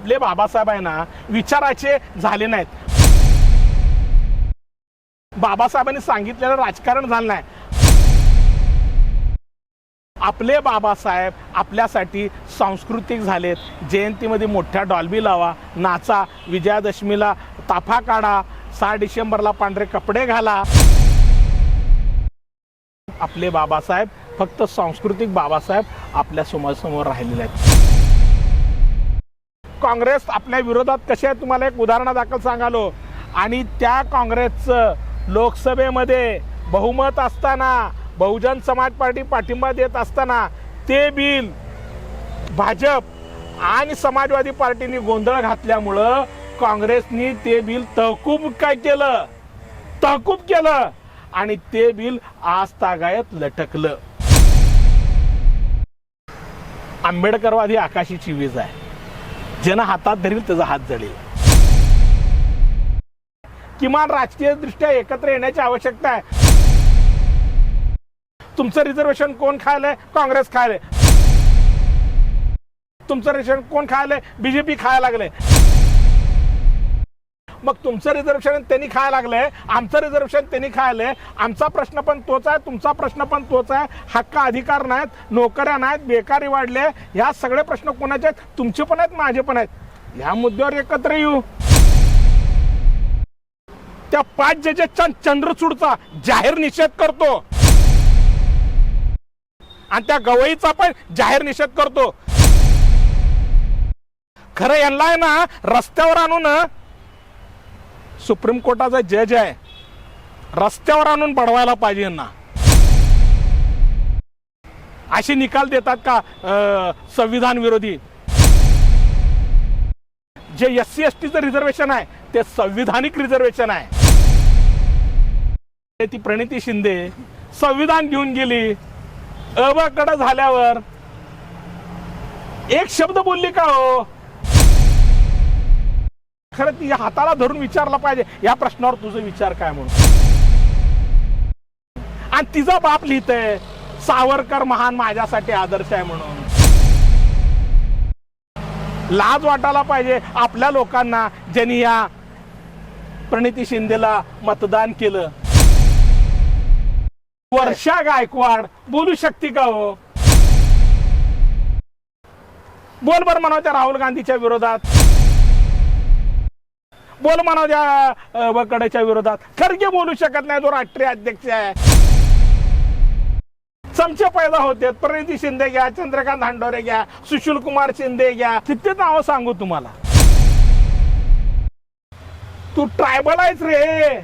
आपले बाबासाहेब आहे ना विचाराचे झाले नाहीत. बाबासाहेबांनी सांगितलेलं राजकारण झालं नाही. आपले बाबासाहेब आपल्यासाठी सांस्कृतिक झालेत. जयंतीमध्ये मोठ्या डॉल्बी लावा, नाचा, विजयादशमीला ताफा काढा, 6 डिसेंबरला पांढरे कपडे घाला. आपले बाबासाहेब फक्त सांस्कृतिक बाबासाहेब आपल्या समोर राहिलेले आहेत. काँग्रेस आपल्या विरोधात कसे आहे तुम्हाला एक उदाहरणादाखल सांगालो. आणि त्या काँग्रेसचं लोकसभेमध्ये बहुमत असताना, बहुजन समाज पार्टी पाठिंबा देत असताना ते बिल भाजप आणि समाजवादी पार्टीने गोंधळ घातल्यामुळं काँग्रेसनी ते बिल तहकूब केलं आणि ते बिल आज तागायत लटकलं. आंबेडकरवादी आकाशीची वीज आहे, ज्यानं हातात धरील त्याचा हात जळेल. किमान राजकीय दृष्ट्या एकत्र येण्याची आवश्यकता आहे. तुमचं रिझर्वेशन कोण खायलंय? काँग्रेस खायलंय. तुमचं रिझर्वेशन कोण खायलंय? बीजेपी खायला लागले. मग तुमचं रिझर्वेशन त्यांनी खायला लागलंय, आमचं रिझर्वेशन त्यांनी खायलंय. आमचा प्रश्न पण तोच आहे, तुमचा प्रश्न पण तोच आहे. हक्क अधिकार नाहीत, नोकऱ्या नाहीत, बेकारी वाढले. ह्या सगळे प्रश्न कोणाचे आहेत? तुमचे पण आहेत, माझे पण आहेत. ह्या मुद्द्यावर एकत्र येऊ. त्या 5 जजेसच्या चंद्रचूडचा जाहीर निषेध करतो आणि त्या गवईचा पण जाहीर निषेध करतो. खरं यांना आहे ना रस्त्यावर आणून, सुप्रीम कोर्टाचा जज आहे, रस्त्यावर आणून बडवायला पाहिजे यांना. असे निकाल देतात का संविधान विरोधी? जे SC STचं रिझर्वेशन आहे ते संविधानिक रिझर्वेशन आहे. ती प्रणिती शिंदे संविधान घेऊन गेली, अबकड झाल्यावर एक शब्द बोलली का हो? खरं ती हाताला धरून विचारला पाहिजे या प्रश्नावर तुझा विचार काय म्हणून. आणि तिचा बाप लिहितय सावरकर महान माझ्यासाठी आदर्श आहे म्हणून. लाज वाटायला पाहिजे आपल्या लोकांना ज्यांनी या प्रणिती शिंदेला मतदान केलं. वर्षा गायकवाड बोलू शकते का हो? बोल बर म्हणाव त्या राहुल गांधीच्या विरोधात, बोल म्हणाव त्या बकड्याच्या विरोधात. खरगे बोलू शकत नाही, जो राष्ट्रीय अध्यक्ष आहे. चमचे पैदा होते. प्रणिती शिंदे घ्या, चंद्रकांत हंडोरे घ्या, सुशील कुमार शिंदे घ्या, किती नाव सांगू तुम्हाला. तू ट्रायबल आहेस रे.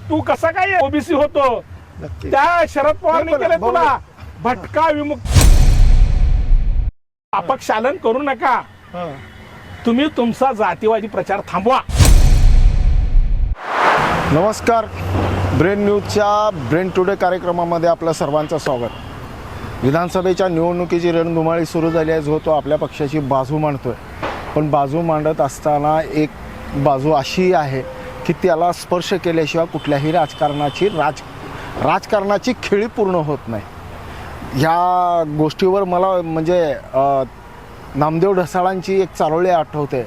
तू कसा काय ओबीसी होतो? त्या शरद पवारने केलं तुला भटका विमुक्त. अपक्षालन करू नका. तुम्ही तुमचा जातीवादी प्रचार थांबवा. नमस्कार, ब्रेन न्यूजच्या ब्रेन टुडे कार्यक्रमामध्ये आपलं सर्वांचं स्वागत. विधानसभेच्या निवडणुकीची रणधुमाळी सुरू झाली आहे. जो तो आपल्या पक्षाची बाजू मांडतोय, पण बाजू मांडत असताना एक बाजू अशी आहे की त्याला स्पर्श केल्याशिवाय कुठल्याही राजकारणाची खेळी पूर्ण होत नाही. ह्या गोष्टीवर मला म्हणजे नामदेव ढसाळांची एक चारोळी आठवते.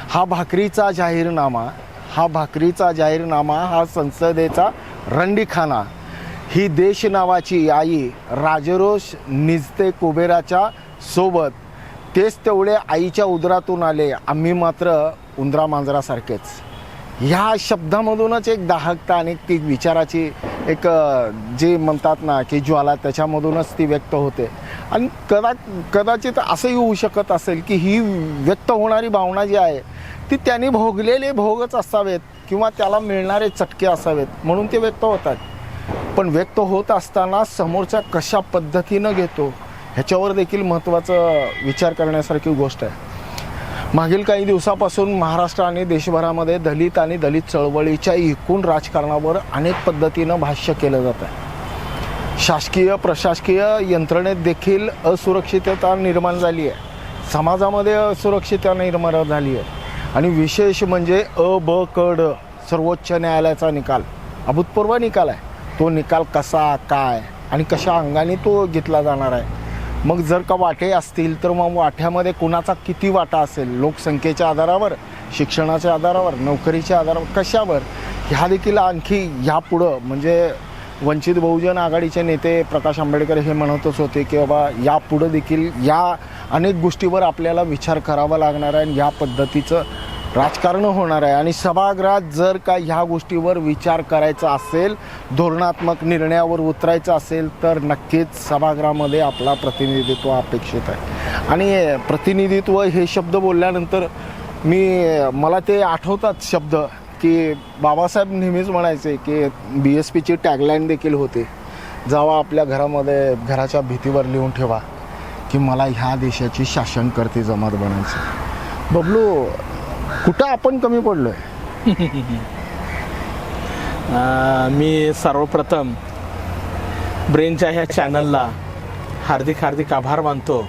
हा भाकरीचा जाहीरनामा, हा संसदेचा रंडीखाना, ही देश नावाची आई राजरोष निजते कुबेराच्या सोबत. तेच तेवढे आईच्या उदरातून आले, आम्ही मात्र उंदरा मांजरासारखेच. ह्या शब्दामधूनच एक दाहकता आणि ती विचाराची एक जे म्हणतात ना की ज्वाला, त्याच्यामधूनच ती व्यक्त होते. आणि कदाचित असंही होऊ शकत असेल की ही व्यक्त होणारी भावना जी आहे ती त्यांनी भोगलेले भोगच असावेत किंवा त्याला मिळणारे चटके असावेत म्हणून ते व्यक्त होतात. पण व्यक्त होत असताना समोरचा कशा पद्धतीनं घेतो ह्याच्यावर देखील महत्त्वाचं विचार करण्यासारखी गोष्ट आहे. मागील काही दिवसापासून महाराष्ट्र आणि देशभरामध्ये दलित आणि दलित चळवळीच्या एकूण राजकारणावर अनेक पद्धतीनं भाष्य केलं जात आहे. शासकीय प्रशासकीय यंत्रणेत देखील असुरक्षितता निर्माण झाली आहे, समाजामध्ये असुरक्षितता निर्माण झाली आहे. आणि विशेष म्हणजे ब.क.ड सर्वोच्च न्यायालयाचा निकाल अभूतपूर्व निकाल आहे. तो निकाल कसा, काय आणि कशा अंगाने तो घेतला जाणार आहे मग जर का वाटे असतील तर मग वाट्यामध्ये कुणाचा किती वाटा असेल, लोकसंख्येच्या आधारावर, शिक्षणाच्या आधारावर, नोकरीच्या आधारावर, कशावर, ह्या देखील आणखी ह्यापुढं म्हणजे वंचित बहुजन आघाडीचे नेते प्रकाश आंबेडकर हे म्हणतच होते की बाबा यापुढं देखील या अनेक गोष्टीवर आपल्याला विचार करावा लागणार आहे आणि या पद्धतीचं राजकारण होणार आहे. आणि सभागृहात जर का ह्या गोष्टीवर विचार करायचा असेल, धोरणात्मक निर्णयावर उतरायचं असेल तर नक्कीच सभागृहामध्ये आपला प्रतिनिधित्व अपेक्षित आहे. आणि प्रतिनिधित्व हे शब्द बोलल्यानंतर मला ते आठवतात शब्द की बाबासाहेब नेहमीच म्हणायचे की BSPची टॅगलाईन देखील होती, जेव्हा आपल्या घरामध्ये घराच्या भीतीवर लिहून ठेवा की मला ह्या देशाची शासनकर्ती जमात बनायची. बबलू, कुठं आपण कमी पडलोय? मी सर्वप्रथम ब्रेनच्या ह्या चॅनलला हार्दिक आभार मानतो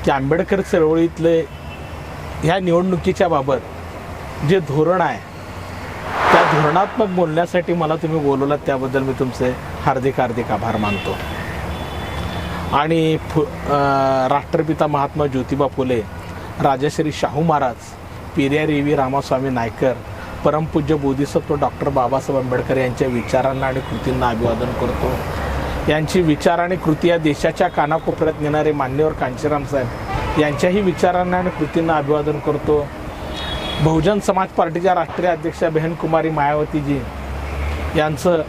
की आंबेडकर चळवळीतले ह्या निवडणुकीच्या बाबत जे धोरण आहे त्या धोरणात्मक बोलण्यासाठी मला तुम्ही बोलवलात त्याबद्दल मी तुमचे हार्दिक आभार मानतो. आणि राष्ट्रपिता महात्मा ज्योतिबा फुले, राजश्री शाहू महाराज, पेरियार EV रामास्वामी नायकर, परमपूज्य बोधिसत्व डॉक्टर बाबासाहेब आंबेडकर यांच्या विचारांना आणि कृतींना अभिवादन करतो. यांची विचार आणि कृती या देशाच्या कानाकोपऱ्यात नेणारे मान्यवर कांचीराम साहेब यांच्याही विचारांना आणि कृतींना अभिवादन करतो. बहुजन समाज पार्टीच्या राष्ट्रीय अध्यक्षा बहन कुमारी मायावतीजी यांचं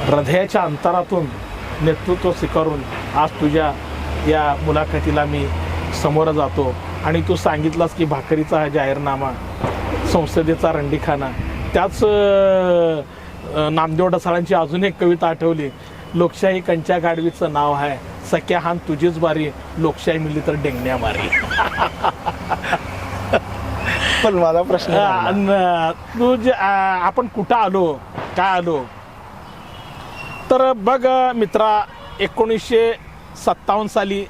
हृदयाच्या अंतरातून नेतृत्व स्वीकारून आज तुझ्या या मुलाखतीला मी समोर जातो. आणि तू सांगितलास की भाकरीचा हा जाहीरनामा, संसदेचा रंडीखाना, त्याच नामदेव ढसाळांची अजून एक कविता आठवली, लोकशाही कंच्या गाडवीचं नाव आहे, सख्या हान तुझीच बारी, लोकशाही मिली तर डेंगण्या मारी. पण माझा प्रश्न तू जे आपण कुठं आलो, काय आलो, तर बघ मित्रा, 1957 साली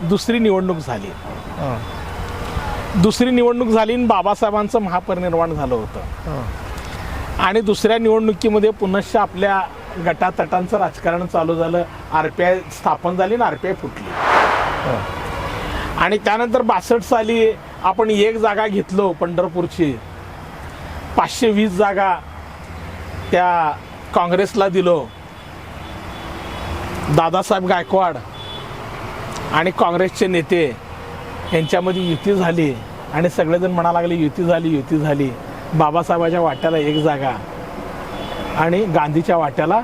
दुसरी निवडणूक झाली. दुसरी निवडणूक झाली आणि बाबासाहेबांचं महापरिनिर्वाण झालं होतं. आणि दुसऱ्या निवडणुकीमध्ये पुनश्च आपल्या गटातटांचं राजकारण चालू झालं. RPI स्थापन झाली आणि RPI फुटली. आणि त्यानंतर 62 साली आपण एक जागा घेतलो पंढरपूरची, 520 जागा त्या काँग्रेसला दिलो. दादासाहेब गायकवाड आणि काँग्रेसचे नेते यांच्यामध्ये युती झाली आणि सगळेजण म्हणा लागले युती झाली. बाबासाहेबाच्या वाट्याला 1 जागा आणि गांधीच्या वाट्याला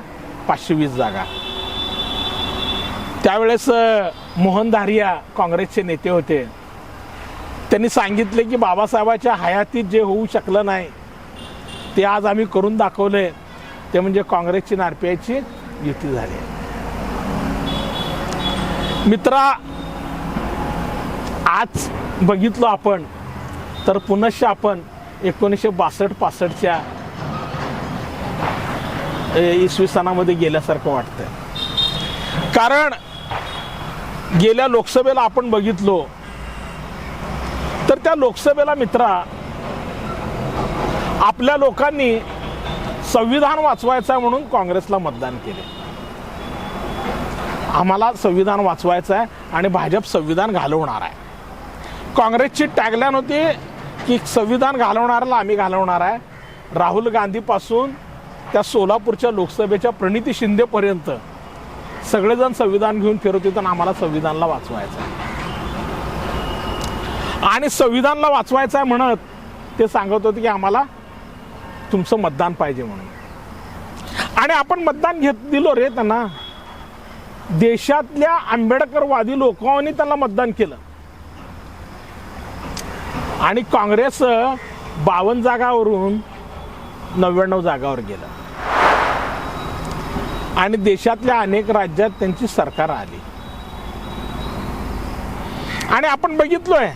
520 जागा. त्यावेळेस मोहन धारिया काँग्रेसचे नेते होते. त्यांनी सांगितले की बाबासाहेबाच्या हयातीत जे होऊ शकलं नाही ते आज आम्ही करून दाखवले, ते म्हणजे काँग्रेसची आणि RPIची युती झाली. मित्रा, आज बघितलो आपण तर पुनश्च आपण 1962-65च्या इसवी सनामध्ये गेल्यासारखं वाटतंय. कारण गेल्या लोकसभेला आपण बघितलो तर त्या लोकसभेला मित्रा आपल्या लोकांनी संविधान वाचवायचं आहे म्हणून काँग्रेसला मतदान केले. आम्हाला संविधान वाचवायचं आहे आणि भाजप संविधान घालवणार आहे. काँग्रेसची टॅगलाईन होती की संविधान घालवणाऱ्याला आम्ही घालवणार आहे. राहुल गांधीपासून त्या सोलापूरच्या लोकसभेच्या प्रणिती शिंदेपर्यंत सगळेजण संविधान घेऊन फिरत होते आणि आम्हाला संविधानला वाचवायचं आहे. आणि संविधानला वाचवायचं आहे म्हणत ते सांगत होते की आम्हाला तुमचं मतदान पाहिजे म्हणून. आणि आपण मतदान दिलो रे त्यांना. देशातल्या आंबेडकरवादी लोकांनी त्यांना मतदान केलं. आणि काँग्रेस 52 जागावरून 99 जागावर गेलं. आणि देशातल्या अनेक राज्यात त्यांची सरकार आली. आणि आपण बघितलोय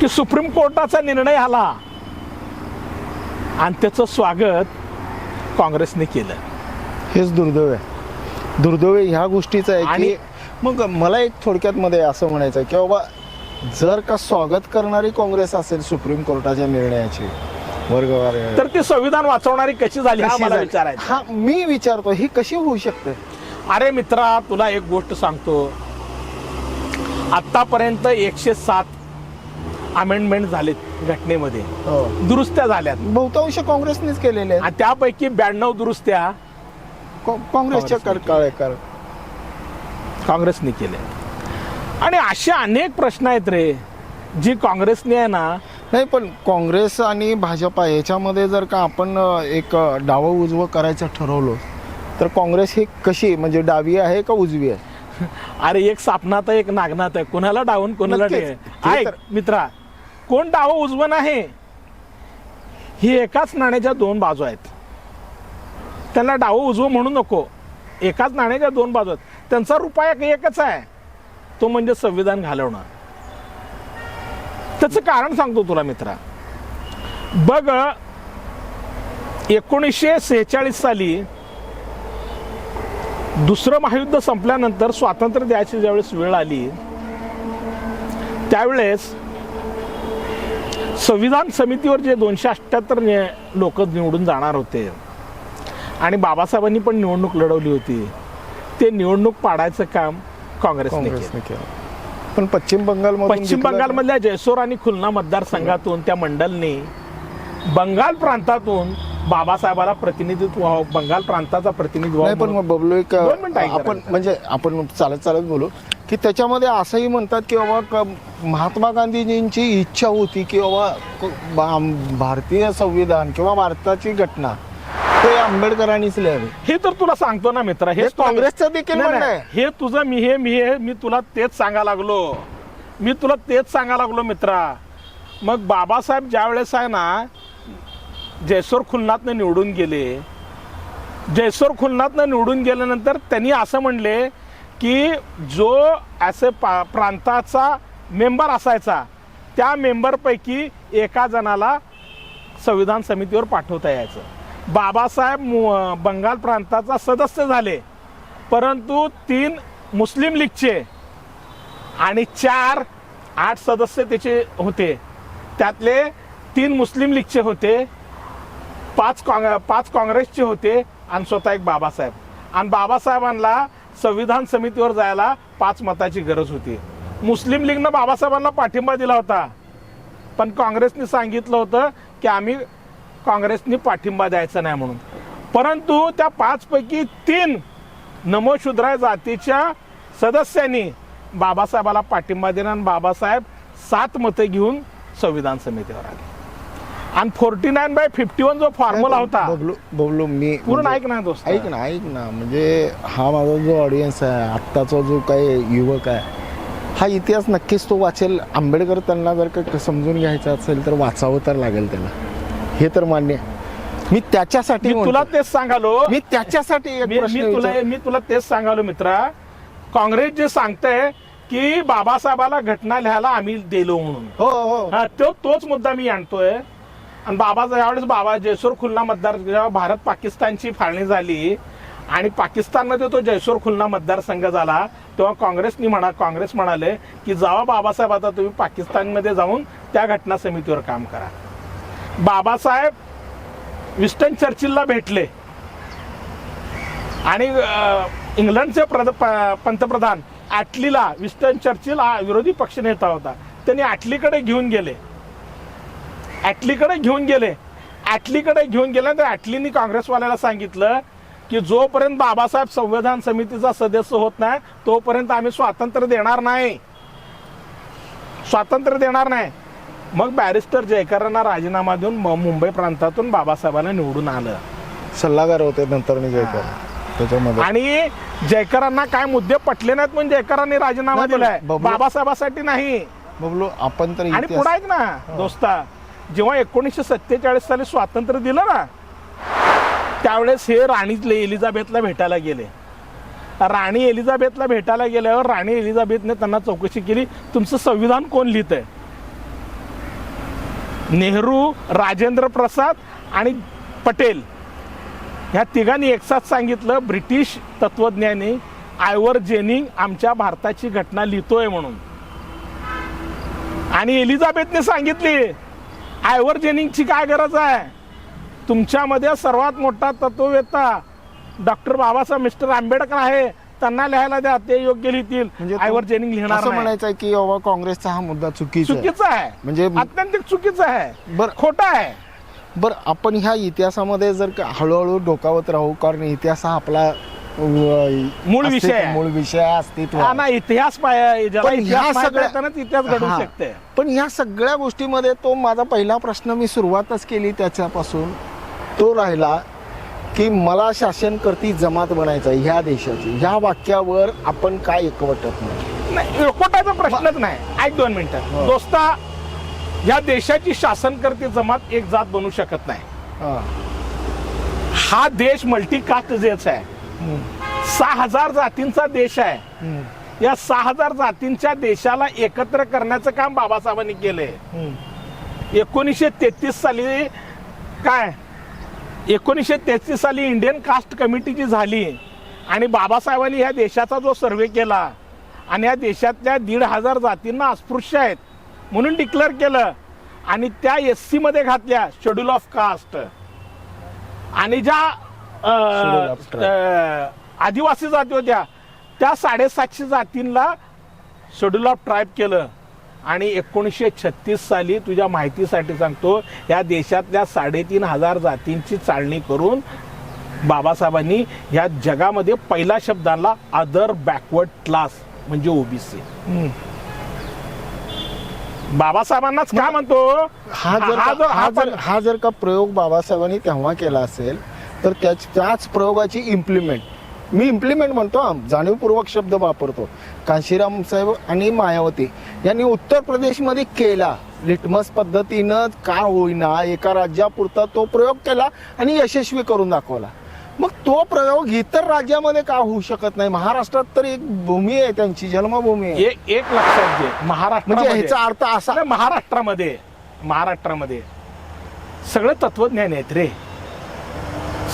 की सुप्रीम कोर्टाचा निर्णय आला आणि त्याचं स्वागत काँग्रेसने केलं. हेच दुर्दैव आहे. दुर्दैव ह्या गोष्टीचं आहे. आणि मग मला एक थोडक्यात मध्ये असं म्हणायचं आहे की बाबा जर का स्वागत करणारी काँग्रेस असेल सुप्रीम कोर्टाच्या निर्णयाची वर्गवारी, तर ती संविधान वाचवणारी कशी झाली हा मला विचारायचं. हा मी विचारतो, ही कशी होऊ शकते? अरे मित्रा, तुला एक गोष्ट सांगतो, आतापर्यंत 107 अमेंडमेंट झालेत घटनेमध्ये, दुरुस्त्या झाल्यात, बहुतांश काँग्रेसनेच केलेले आहेत. आणि त्यापैकी 92 दुरुस्त्या काँग्रेसच्या काँग्रेसने केले. आणि असे अनेक प्रश्न आहेत रे जी काँग्रेसने आहे ना. नाही, पण काँग्रेस आणि भाजपा याच्यामध्ये जर का आपण एक डावं उजवं करायचं ठरवलं तर काँग्रेस ही कशी, म्हणजे डावी आहे का उजवी आहे? अरे एक सापनात आहे, एक नागनाथ आहे, कोणाला डावून कोणाला नक्कीच. ते ऐक मित्रा, कोण डावं उजवं नाही, ही एकाच नाण्याच्या दोन बाजू आहेत. त्यांना डावं उजवं म्हणू नको, एकाच नाण्याच्या दोन बाजू आहेत. त्यांचा रुपया एकच आहे, तो म्हणजे संविधान घालवणं. त्याचं कारण सांगतो तुला मित्रा. बघ, 1946 साली दुसरं महायुद्ध संपल्यानंतर स्वातंत्र्य द्यायची ज्यावेळेस वेळ आली, त्यावेळेस संविधान समितीवर जे 278 लोक निवडून जाणार होते आणि बाबासाहेबांनी पण निवडणूक लढवली होती, ते निवडणूक पाडायचं काम काँग्रेसने केलं. पण पश्चिम बंगालमधल्या जयसोर आणि खुलना मतदारसंघातून त्या मंडलने बंगाल प्रांतातून बाबासाहेबाला प्रतिनिधित्व व्हावं, बंगाल प्रांताचा प्रतिनिधित्व नाही. पण मग बबलू एक दोन मिनिटं ऐक आपण म्हणजे आपण चालत बोलू की त्याच्यामध्ये असंही म्हणतात की बाबा महात्मा गांधीजींची इच्छा होती की बाबा भारतीय संविधान किंवा भारताची घटना ते आंबेडकरांनीच लिहावी. हे तर तुला सांगतो ना मित्रा, हे काँग्रेसचं देखील म्हणणं आहे. हे तुझं मी तुला तेच सांगायला लागलो मित्रा. मग बाबासाहेब ज्या वेळेस आहे ना जयसोर खुलनातनं निवडून गेल्यानंतर त्यांनी असं म्हणले की जो असे प्रांताचा मेंबर असायचा त्या मेंबरपैकी एका जणाला संविधान समितीवर पाठवता यायचं. बाबासाहेब बंगाल प्रांताचा सदस्य झाले, परंतु 3 मुस्लिम लीगचे आणि 8 सदस्य त्याचे होते. त्यातले 3 मुस्लिम लीगचे होते, 5 काँग्रेसचे होते आणि स्वतः एक बाबासाहेब. आणि बाबासाहेबांना संविधान समितीवर जायला 5 मताची गरज होती. मुस्लिम लीगनं बाबासाहेबांना पाठिंबा दिला होता, पण काँग्रेसने सांगितलं होतं की आम्ही काँग्रेसने पाठिंबा द्यायचा नाही म्हणून. परंतु त्या 5 पैकी 3 नमोशूद्र जातीच्या सदस्यांनी बाबासाहेबाला पाठिंबा दिला आणि बाबासाहेब 7 मते घेऊन संविधान समितीवर आले. आणि 49/51 जो फॉर्म्युला होता. बबलू मी पूर्ण ऐक ना दोस्त, ऐक ना म्हणजे हा माझा जो ऑडियन्स आहे, आत्ताचा जो काही युवक आहे, हा इतिहास नक्कीच तो वाचेल. आंबेडकर त्यांना जर का समजून घ्यायचं असेल तर वाचावं तर लागेल त्याला, हे तर मान्य. मी त्याच्यासाठी तुला तेच सांगालो, मी तुला तेच सांगालो मित्रा. काँग्रेस जे सांगतंय की बाबासाहेबाला घटना लिहायला आम्ही दिलो म्हणून, हो तोच मुद्दा मी आणतोय. आणि ज्यावेळेस जयसोर खुलना मतदार, जेव्हा भारत पाकिस्तानची फाळणी झाली आणि पाकिस्तानमध्ये तो जयसोर खुलना मतदारसंघ झाला, तेव्हा काँग्रेस म्हणाले की जावा बाबासाहेब, आता तुम्ही पाकिस्तानमध्ये जाऊन त्या घटना समितीवर काम करा. बाबासाहेब विस्टन चर्चिलला भेटले आणि इंग्लंडचे पंतप्रधान ॲटलीला, विस्टन चर्चिल हा विरोधी पक्षनेता होता, त्यांनी ॲटलीकडे घेऊन गेल्यानंतर ॲटलीनी काँग्रेसवाल्याला सांगितलं की जोपर्यंत बाबासाहेब संविधान समितीचा सदस्य होत नाही तोपर्यंत आम्ही स्वातंत्र्य देणार नाही. मग बॅरिस्टर जयकरांना राजीनामा देऊन मुंबई प्रांतातून बाबासाहेबांना निवडून आलं. सल्लागार होते नंतर जयकर त्याच्यामध्ये. आणि जयकरांना काय मुद्दे पटले नाहीत म्हणून जयकरांनी राजीनामा दिलाय, बाबासाहेबासाठी नाही. बबलू आपण तर आणि पुढे ऐक ना दोस्ता, जेव्हा 1947 साली स्वातंत्र्य दिलं ना, त्यावेळेस हे राणी एलिझाबेथला भेटायला गेले. राणी एलिझाबेथला भेटायला गेल्यावर राणी एलिझाबेथने त्यांना चौकशी केली, तुमचं संविधान कोण लिहितंय? नेहरू, राजेंद्र प्रसाद आणि पटेल ह्या तिघांनी एकसाथ सांगितलं ब्रिटिश तत्वज्ञानी आयवर जेनिंग आमच्या भारताची घटना लिहितोय म्हणून. आणि एलिझाबेथने सांगितली आयवर जेनिंगची काय गरज आहे, तुमच्यामध्ये सर्वात मोठा तत्ववेत्ता डॉक्टर बाबासाहेब मिस्टर आंबेडकर आहे, त्यांना लिहायला द्या, ते योग्य लिहितील. म्हणजे आयवर जेनिंग लिहिणार असं नाही. म्हणायचं आहे की बाबा काँग्रेसचा हा मुद्दा चुकीचा आहे. चुकीचं आहे, म्हणजे अत्यंत चुकीचं आहे, बरं खोटा आहे. बरं आपण ह्या इतिहासामध्ये जर का हळूहळू डोकावत राहू, कारण इतिहास हा आपला मूळ विषय आहे. मूळ विषय आहे, अस्तित्व हा आहे. ना, इतिहास ज्याला पण इतिहास ह्या माहित सगळ्या- आहे त्यानंच इतिहास घडू हा. शकते. पण ह्या सगळ्या गोष्टीमध्ये तो माझा पहिला प्रश्न मी सुरुवातच केली त्याच्यापासून तो राहिला की मला शासनकर्ती जमात बनायचं आहे ह्या देशाची. ह्या वाक्यावर आपण काय एकवटत नाही? नाही, एकोटाचा प्रश्नच नाही. ऐक 2 मिनिटं दोस्ता, या देशाची शासनकर्ते जमात एक जात बनू शकत नाही. हा. हा देश मल्टीकास्ट देश आहे. 6,000 जातींचा देश आहे. हम्म. या 6,000 जातींच्या देशाला एकत्र करण्याचं काम बाबासाहेबांनी केलंय. 1933 साली काय 1933 साली इंडियन कास्ट कमिटी जी झाली आणि बाबासाहेबांनी ह्या देशाचा जो सर्वे केला आणि या देशातल्या 1,500 जातींना अस्पृश्य आहेत म्हणून डिक्लेअर केलं आणि त्या SC मध्ये घातल्या, शेड्यूल ऑफ कास्ट. आणि ज्या Schedule of tribe. आदिवासी जाती होत्या त्या 750 जातींना शेड्यूल ऑफ ट्राईब केलं. आणि 1936 साली तुझ्या माहितीसाठी सांगतो, या देशातल्या 3,500 जातींची चाळणी करून बाबासाहेबांनी या जगामध्ये पहिला शब्द आणला, अदर बॅकवर्ड क्लास म्हणजे ओबीसी. बाबासाहेबांनाच काय म्हणतो, हा जर का प्रयोग बाबासाहेबांनी तेव्हा केला असेल तर त्याच प्रयोगाची मी इम्प्लिमेंट म्हणतो, जाणीवपूर्वक शब्द वापरतो, कांशीराम साहेब आणि मायावती यांनी उत्तर प्रदेशमध्ये केला. लिटमस पद्धतीनं का होईना एका राज्यापुरता तो प्रयोग केला आणि यशस्वी करून दाखवला. मग तो प्रयोग इतर राज्यामध्ये का होऊ शकत नाही? महाराष्ट्रात तर एक भूमी आहे, त्यांची जन्मभूमी आहे. एक लक्षात घे, म्हणजे ह्याचा अर्थ असा, नाही, महाराष्ट्रामध्ये सगळे तत्वज्ञान आहेत रे,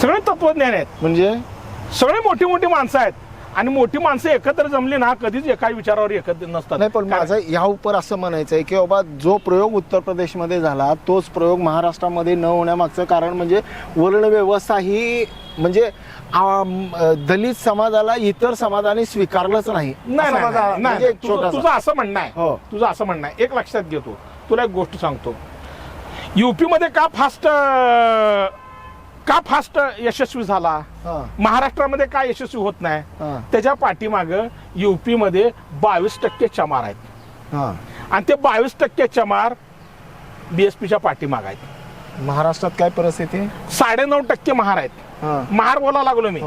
सगळे तत्वज्ञान आहेत. म्हणजे सगळे मोठी मोठी माणसं आहेत आणि मोठी माणसं एकत्र जमली ना कधीच एका विचारावर एकत्र नसतात. नाही, पण माझं या उपर असं म्हणायचं आहे की बाबा जो प्रयोग उत्तर प्रदेशमध्ये झाला तोच प्रयोग महाराष्ट्रामध्ये न होण्यामागचं कारण म्हणजे वर्णव्यवस्था ही म्हणजे दलित समाजाला इतर समाजाने स्वीकारलंच नाही. नाही, तुझं असं म्हणणं आहे. हो. तुझं असं म्हणणं आहे. एक लक्षात घेतो, तुला एक गोष्ट सांगतो. युपी मध्ये का फास्ट यशस्वी झाला, महाराष्ट्रामध्ये का यशस्वी होत नाही? त्याच्या पाठीमाग युपी मध्ये 22% चमार आहेत आणि ते 22% चमार BSPच्या पाठीमाग आहेत. महाराष्ट्रात काय परिस्थिती? 9.5% महार आहेत. महार बोला लागलो मी.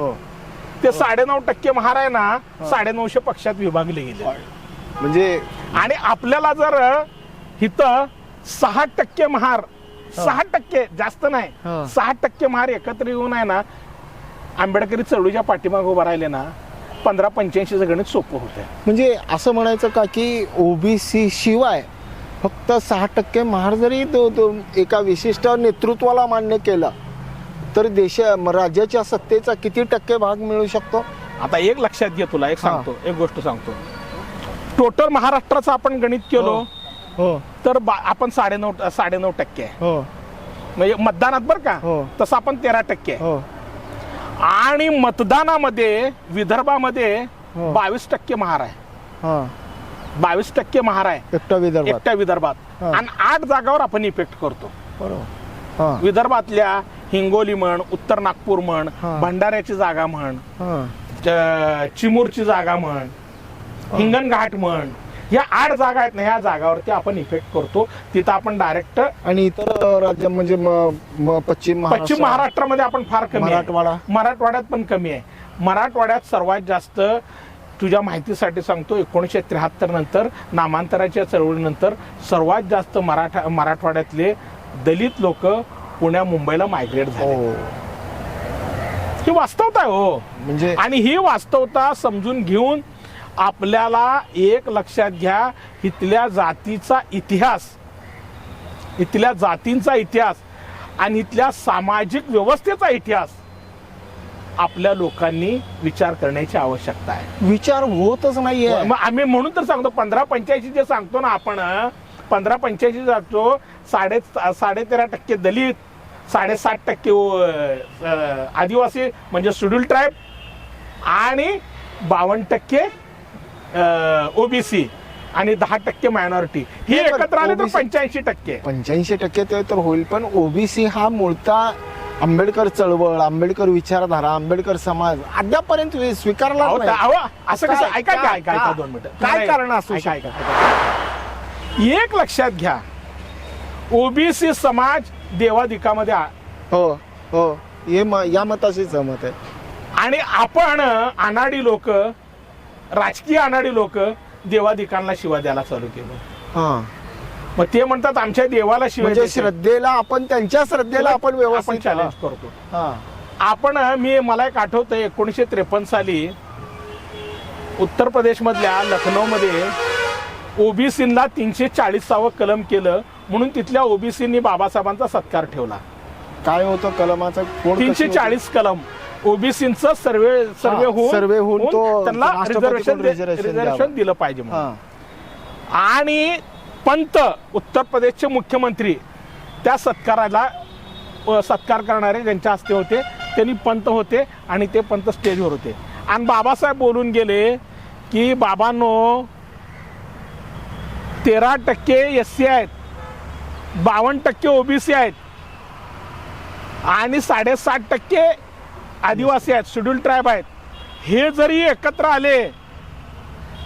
ते 9.5% महार आहे ना, 950 पक्षात विभागले गेले. म्हणजे आणि आपल्याला जर इथं 6% महार, 6% जास्त नाही, 6% महार एकत्र येऊन आहे ना, आंबेडकरी चळवळीच्या पाठीमागे उभं राहिले ना, 15-85 गणित सोपं होतं. म्हणजे असं म्हणायचं का की ओबीसी शिवाय फक्त 6% महार जरी एका विशिष्ट नेतृत्वाला मान्य केलं तर राज्याच्या सत्तेचा किती टक्के भाग मिळू शकतो? आता एक लक्षात घे, तुला एक सांगतो, एक गोष्ट सांगतो. टोटल महाराष्ट्राचं आपण गणित केलो तर आपण 9.5% आहे. म्हणजे मतदानात बरं का, तसं आपण 13%. आणि मतदानामध्ये विदर्भामध्ये 22% महार आहे. 22% महार आहे एकट्या विदर्भात. आणि 8 जागावर आपण इफेक्ट करतो. विदर्भातल्या हिंगोली म्हण, उत्तर नागपूर म्हण, भंडाऱ्याची जागा म्हण, चिमूरची जागा म्हण, हिंगणघाट म्हण, या 8 जागा आहेत ना, ह्या जागावरती आपण इफेक्ट करतो. तिथं आपण डायरेक्ट. आणि इतर राज्य म्हणजे पश्चिम महाराष्ट्रामध्ये आपण फार कमी, मराठवाड्यात पण कमी आहे. मराठवाड्यात सर्वात जास्त, तुझ्या माहितीसाठी सांगतो, 1973 नंतर नामांतराच्या चळवळीनंतर सर्वात जास्त मराठवाड्यातले दलित लोक पुण्या मुंबईला मायग्रेट झाले. ही वास्तवता आहे हो. म्हणजे आणि ही वास्तवता समजून घेऊन आपल्याला एक लक्षात घ्या, इथल्या जातींचा इतिहास आणि इथल्या सामाजिक व्यवस्थेचा इतिहास आपल्या लोकांनी विचार करण्याची आवश्यकता आहे. विचार होतच नाहीये. आम्ही म्हणून तर सांगतो, 15-85 जे सांगतो ना आपण, 15-85 सांगतो, 13.5% दलित, 7.5% आदिवासी म्हणजे शेड्यूल ट्राईब आणि 52% ओबीसी आणि 10% मायनॉरिटी हे नाही, पण एकत्र आले तर OBC 85%. 85% ते तर होईल, पण ओबीसी हा मूळता आंबेडकर चळवळ, आंबेडकर विचारधारा, आंबेडकर समाज अद्यापर्यंत स्वीकारला अहो, नाही. अहो, असं कसं? काय- ऐका काय- ऐका ऐका 2 मिनिटं. काय नाही, कारण असू ऐका, शकतं? ऐका. एक लक्षात घ्या, ओबीसी समाज देवाधिकामध्ये हो हो, या मताशी सहमत आहे. आणि आपण अनाडी लोक, राजकीय अनाडी लोक देवाधिकांना शिवा द्यायला चालू केलं. हा, मग ते म्हणतात आमच्या देवाला शिवाय म्हणजे द्यायचे. श्रद्धेला आपण, त्यांच्या श्रद्धेला आपण व्यवस्थित चॅलेंज करतो. हा. आपण मला एक आठवतंय 1953 साली उत्तर प्रदेश मधल्या लखनौ मध्ये ओबीसीला 340व कलम केलं म्हणून तिथल्या ओबीसीनी बाबासाहेबांचा सत्कार ठेवला. काय होतं कलमाचं कोड? 340 कलम ओबीसीचं सर्वे सर्वे होऊन तो त्यांना राष्ट्रपतीकडून रिझर्वेशन द्यावं. दिलं पाहिजे म्हणून. हा. आणि पंत उत्तर प्रदेशचे मुख्यमंत्री त्या सत्काराला सत्कार करणारे ज्यांच्या हस्ते होते त्यांनी पंत होते आणि ते पंत स्टेजवर होते. आणि बाबासाहेब बोलून गेले की बाबांनो 13% SC आहेत, 52% ओबीसी आहेत आणि 7.5% आदिवासी आहेत, शेड्यूल ट्राईब आहेत. हे जरी एकत्र आले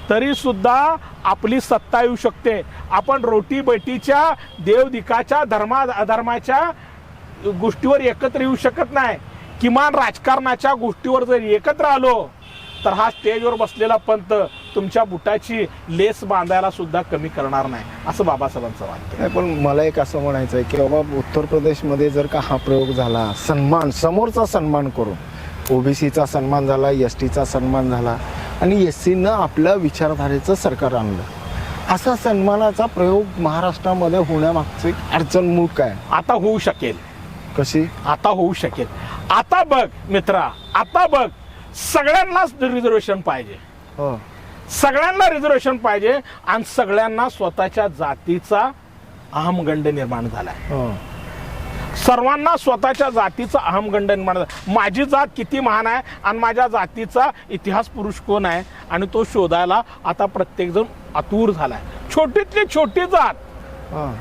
तरी सुद्धा आपली सत्ता येऊ शकते. आपण रोटी बैठीच्या देवदिकाच्या अधर्माच्या गोष्टीवर एकत्र येऊ शकत नाही. किमान राजकारणाच्या गोष्टीवर जर एकत्र आलो तर हा स्टेजवर बसलेला पंत तुमच्या बुटाची लेस बांधायला सुद्धा कमी करणार नाही, असं बाबासाहेबांचं वाक्य. नाही, पण मला एक असं म्हणायचं आहे की बाबा उत्तर प्रदेशमध्ये जर का हा प्रयोग झाला, सन्मान, समोरचा सन्मान करून ओबीसीचा सन्मान झाला, एसटीचा सन्मान झाला आणि एससीनं आपल्या विचारधारेचं सरकार आणलं, असा सन्मानाचा प्रयोग महाराष्ट्रामध्ये होण्यामागची अडचण मूळ काय? आता होऊ शकेल. कशी? आता होऊ शकेल. आता बघ मित्रा, आता बघ, सगळ्यांनाच रिझर्वेशन पाहिजे. हो. सगळ्यांना रिझर्वेशन पाहिजे आणि सगळ्यांना स्वतःच्या जातीचा अहमगंड निर्माण झालाय. हो. सर्वांना स्वतःच्या जातीचा अहमगंड निर्माण झाला. माझी जात किती महान आहे आणि माझ्या जातीचा इतिहास पुरुष कोण आहे आणि तो शोधायला आता प्रत्येक जण आतुर झालाय. छोटीतली छोटी जात हा.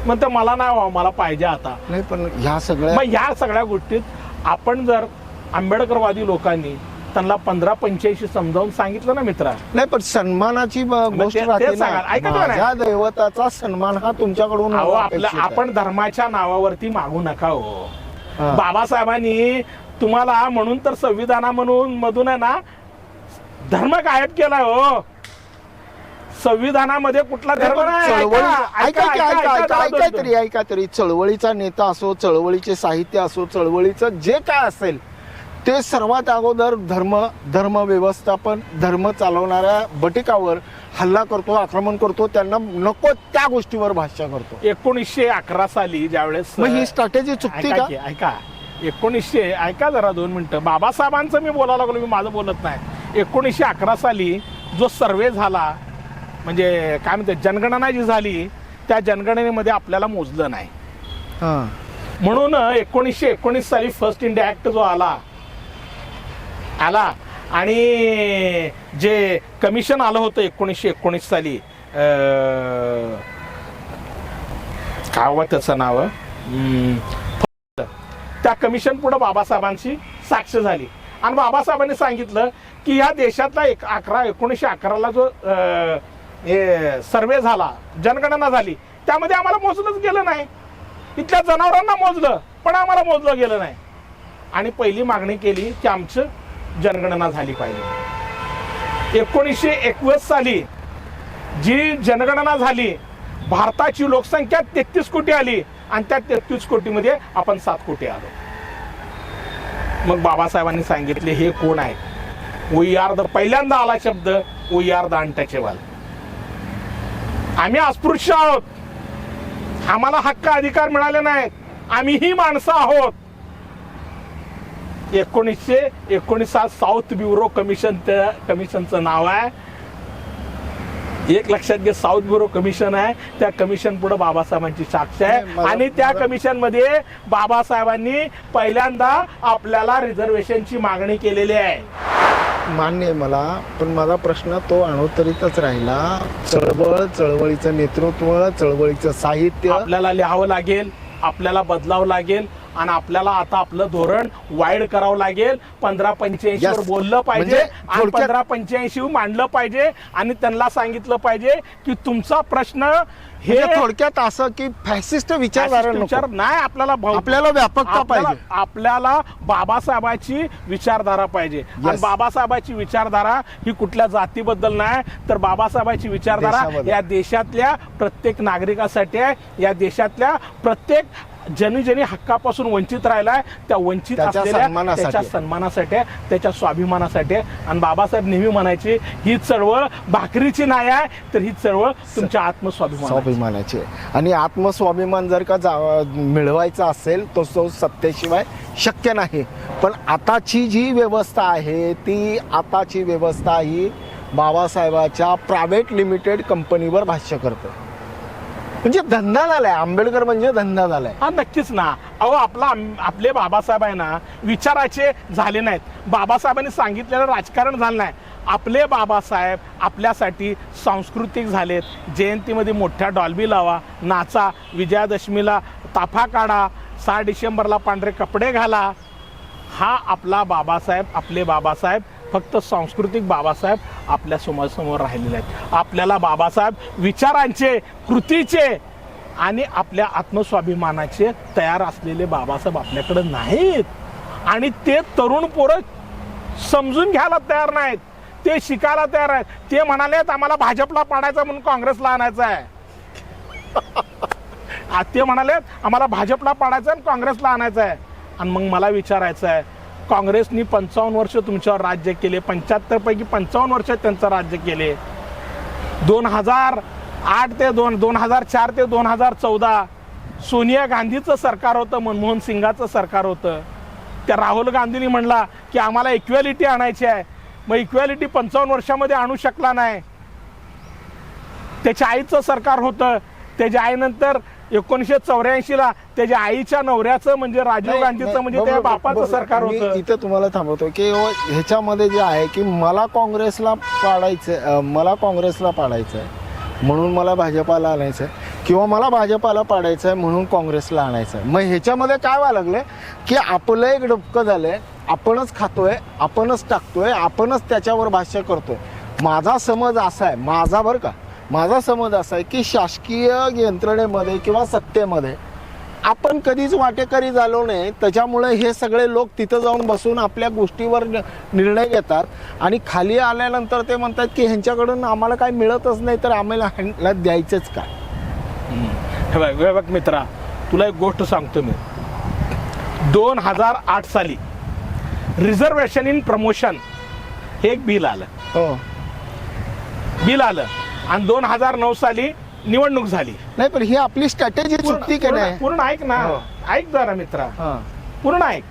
म्हणते मला नाही व्हावं, मला पाहिजे आता. नाही, पण ह्या सगळ्या मग ह्या सगळ्या गोष्टीत आपण जर आंबेडकरवादी लोकांनी त्यांना 1585 समजावून सांगितलं ना मित्रा. नाही, पण सन्मानाची गोष्ट ते राहते ना. सांगा. ऐका तुम्हाला. माझ्या दैवताचा सन्मान हा तुमच्याकडून अहो, अपेक्षित आहे. आपण धर्माच्या नावावरती मागू नका हो. हा. बाबासाहेबांनी तुम्हाला म्हणून तर मधून आहे ना धर्म गायब केलाय हो. संविधानामध्ये कुठला धर्म नाही. ऐका तरी चळवळीचा नेता असो, चळवळीचे साहित्य असो, चळवळीचं जे काय असेल ते सर्वात अगोदर धर्म व्यवस्थापन, धर्म चालवणाऱ्या बटिकावर हल्ला करतो, आक्रमण करतो, त्यांना नको त्या गोष्टीवर भाष्य करतो. 1911 साली ज्यावेळेस मग ही स्ट्रॅटेजी चुकती का? ऐका 1900 ऐका जरा 2 मिनिटं. बाबासाहेबांचं मी बोलायला लागलो, मी माझं बोलत नाही. 1911 साली जो सर्वे झाला, म्हणजे काय म्हणते जनगणना जी झाली, त्या जनगणनेमध्ये आपल्याला मोजलं नाही. म्हणून 1919 साली फर्स्ट इंडिया ऍक्ट जो आला आणि जे कमिशन आलं होतं 1919 साली, काय होतं त्याचं नाव, त्या कमिशन पुढे बाबासाहेबांची साक्ष झाली आणि बाबासाहेबांनी सांगितलं की या देशातला 1911ला जो सर्वे झाला, जनगणना झाली, त्यामध्ये आम्हाला मोजलंच गेलं नाही. इथल्या जनावरांना मोजलं पण आम्हाला मोजलं गेलं नाही. आणि पहिली मागणी केली की आमचं जनगणना झाली पाहिजे. 1921 साली जी जनगणना झाली, भारताची लोकसंख्या 33 कोटी आली आणि त्या 33 कोटीमध्ये आपण 7 कोटी आलो. मग बाबासाहेबांनी सांगितले हे कोण आहे? वी आर द, पहिल्यांदा आला शब्द वी आर द अनटचेबल. आम्ही अस्पृश्य आहोत, आम्हाला हक्क अधिकार मिळाले नाहीत, आम्ही ही माणसं आहोत. 1919 साऊथ ब्युरो कमिशनचं नाव आहे. एक लक्षात घे, साऊथ ब्युरो कमिशन आहे. त्या कमिशन पुढे बाबासाहेबांची साक्ष आहे आणि त्या कमिशन मध्ये बाबासाहेबांनी पहिल्यांदा आपल्याला रिझर्वेशनची मागणी केलेली आहे. मान्य आहे मला, पण माझा प्रश्न तो अणुत्तरितच राहिला. चळवळीचं नेतृत्व, चळवळीचं साहित्य आपल्याला लिहावं लागेल, आपल्याला बदलावं लागेल आणि आपल्याला आता आपलं धोरण वाईड करावं लागेल. 1585 वर Yes. बोललं पाहिजे म्हणजे आणि थोडक्यात- 1585 मांडलं पाहिजे आणि त्यांना सांगितलं पाहिजे की तुमचा प्रश्न हे म्हणजे थोडक्यात असं की फॅसिस्ट विचारधारा विचार नको. नाही, आपल्याला आपल्याला व्यापकता पाहिजे. आपल्याला बाबासाहेबाची विचारधारा पाहिजे. आणि बाबासाहेबाची विचारधारा ही कुठल्या जातीबद्दल नाही, तर बाबासाहेबाची विचारधारा देशाबद्दल. या देशातल्या प्रत्येक नागरिकासाठी आहे. या देशातल्या प्रत्येक ज्यांनी हक्कापासून वंचित राहिलाय त्या वंचित त्याच्या असलेल्या सन्मानासाठी. त्याच्या सन्मानासाठी, त्याच्या स्वाभिमानासाठी. आणि बाबासाहेब नेहमी म्हणायचे ही चळवळ भाकरीची नाही आहे, तर ही चळवळ तुमच्या आत्मस्वाभिमान. स्वाभिमानाचे. आणि आत्मस्वाभिमान जर का मिळवायचा असेल तो सत्तेशिवाय शक्य नाही. पण आताची जी व्यवस्था आहे ती आताची व्यवस्था ही बाबासाहेबाच्या प्रायव्हेट लिमिटेड कंपनीवर भाष्य करते. म्हणजे धंदा झालाय. आंबेडकर म्हणजे धंदा झालाय. हा नक्कीच ना. अहो आपले बाबासाहेब आहे ना विचाराचे झाले नाहीत. बाबासाहेबांनी सांगितलेलं राजकारण झालं नाही. आपले बाबासाहेब आपल्यासाठी सांस्कृतिक झालेत. जयंतीमध्ये मोठ्या डॉल्बी लावा, नाचा, विजयादशमीला ताफा काढा, 6 डिसेंबरला पांढरे कपडे घाला. हा आपला बाबासाहेब, आपले बाबासाहेब फक्त सांस्कृतिक बाबासाहेब आपल्या समोर राहिलेले आहेत. आपल्याला बाबासाहेब विचारांचे, कृतीचे आणि आपल्या आत्मस्वाभिमानाचे तयार असलेले बाबासाहेब आपल्याकडे नाहीत. आणि ते तरुण पोरं समजून घ्यायला तयार नाहीत, ते शिकायला तयार आहेत. ते म्हणालेत आम्हाला भाजपला पाडायचं म्हणून काँग्रेसला आणायचं आहे. ते म्हणालेत आम्हाला भाजपला पाडायचं आणि काँग्रेसला आणायचं आहे. आणि मग मला विचारायचं आहे, काँग्रेसनी 55 वर्ष तुमच्यावर राज्य केले, 75 पैकी 55 वर्ष त्यांचं राज्य केले. 2008 ते 2004 ते 2014 सोनिया गांधीचं सरकार होतं, मनमोहन सिंगाचं सरकार होतं. त्या राहुल गांधींनी म्हणला की आम्हाला इक्वॅलिटी आणायची आहे. मग इक्वॅलिटी 55 वर्षामध्ये आणू शकला नाही. त्याच्या आईचं सरकार होतं. त्याच्या आईनंतर 1984ला त्याच्या आईच्या नवऱ्याचं म्हणजे राजीव गांधीचं म्हणजे त्या बापाचं सरकार होतं. इथं तुम्हाला थांबवतो की ह्याच्यामध्ये जे आहे की मला काँग्रेसला पाडायचं आहे म्हणून मला भाजपाला आणायचं आहे, किंवा मला भाजपाला पाडायचं आहे म्हणून काँग्रेसला आणायचं आहे. मग ह्याच्यामध्ये काय व्हायला लागलं की आपलं एक डबकं झालंय. आपणच खातोय, आपणच टाकतोय, आपणच त्याच्यावर भाष्य करतोय. माझा समज असा आहे, माझा समज असा आहे की शासकीय यंत्रणेमध्ये किंवा सत्तेमध्ये आपण कधीच वाटेकरी झालो नाही. त्याच्यामुळे हे सगळे लोक तिथं जाऊन बसून आपल्या गोष्टीवर निर्णय घेतात आणि खाली आल्यानंतर ते म्हणतात की ह्यांच्याकडून आम्हाला काय मिळतच नाही, तर आम्हाला ह्यांना द्यायचंच काय. हे बघ मित्रा, तुला एक गोष्ट सांगतो मी. 2008 साली रिझर्वेशन इन प्रमोशन हे एक बिल आलं. आणि 2009 साली निवडणूक झाली. नाही, पण ही आपली स्ट्रॅटेजी चुकती की नाही. पूर्ण ऐक ना, ऐक जरा मित्रा, पूर्ण ऐक.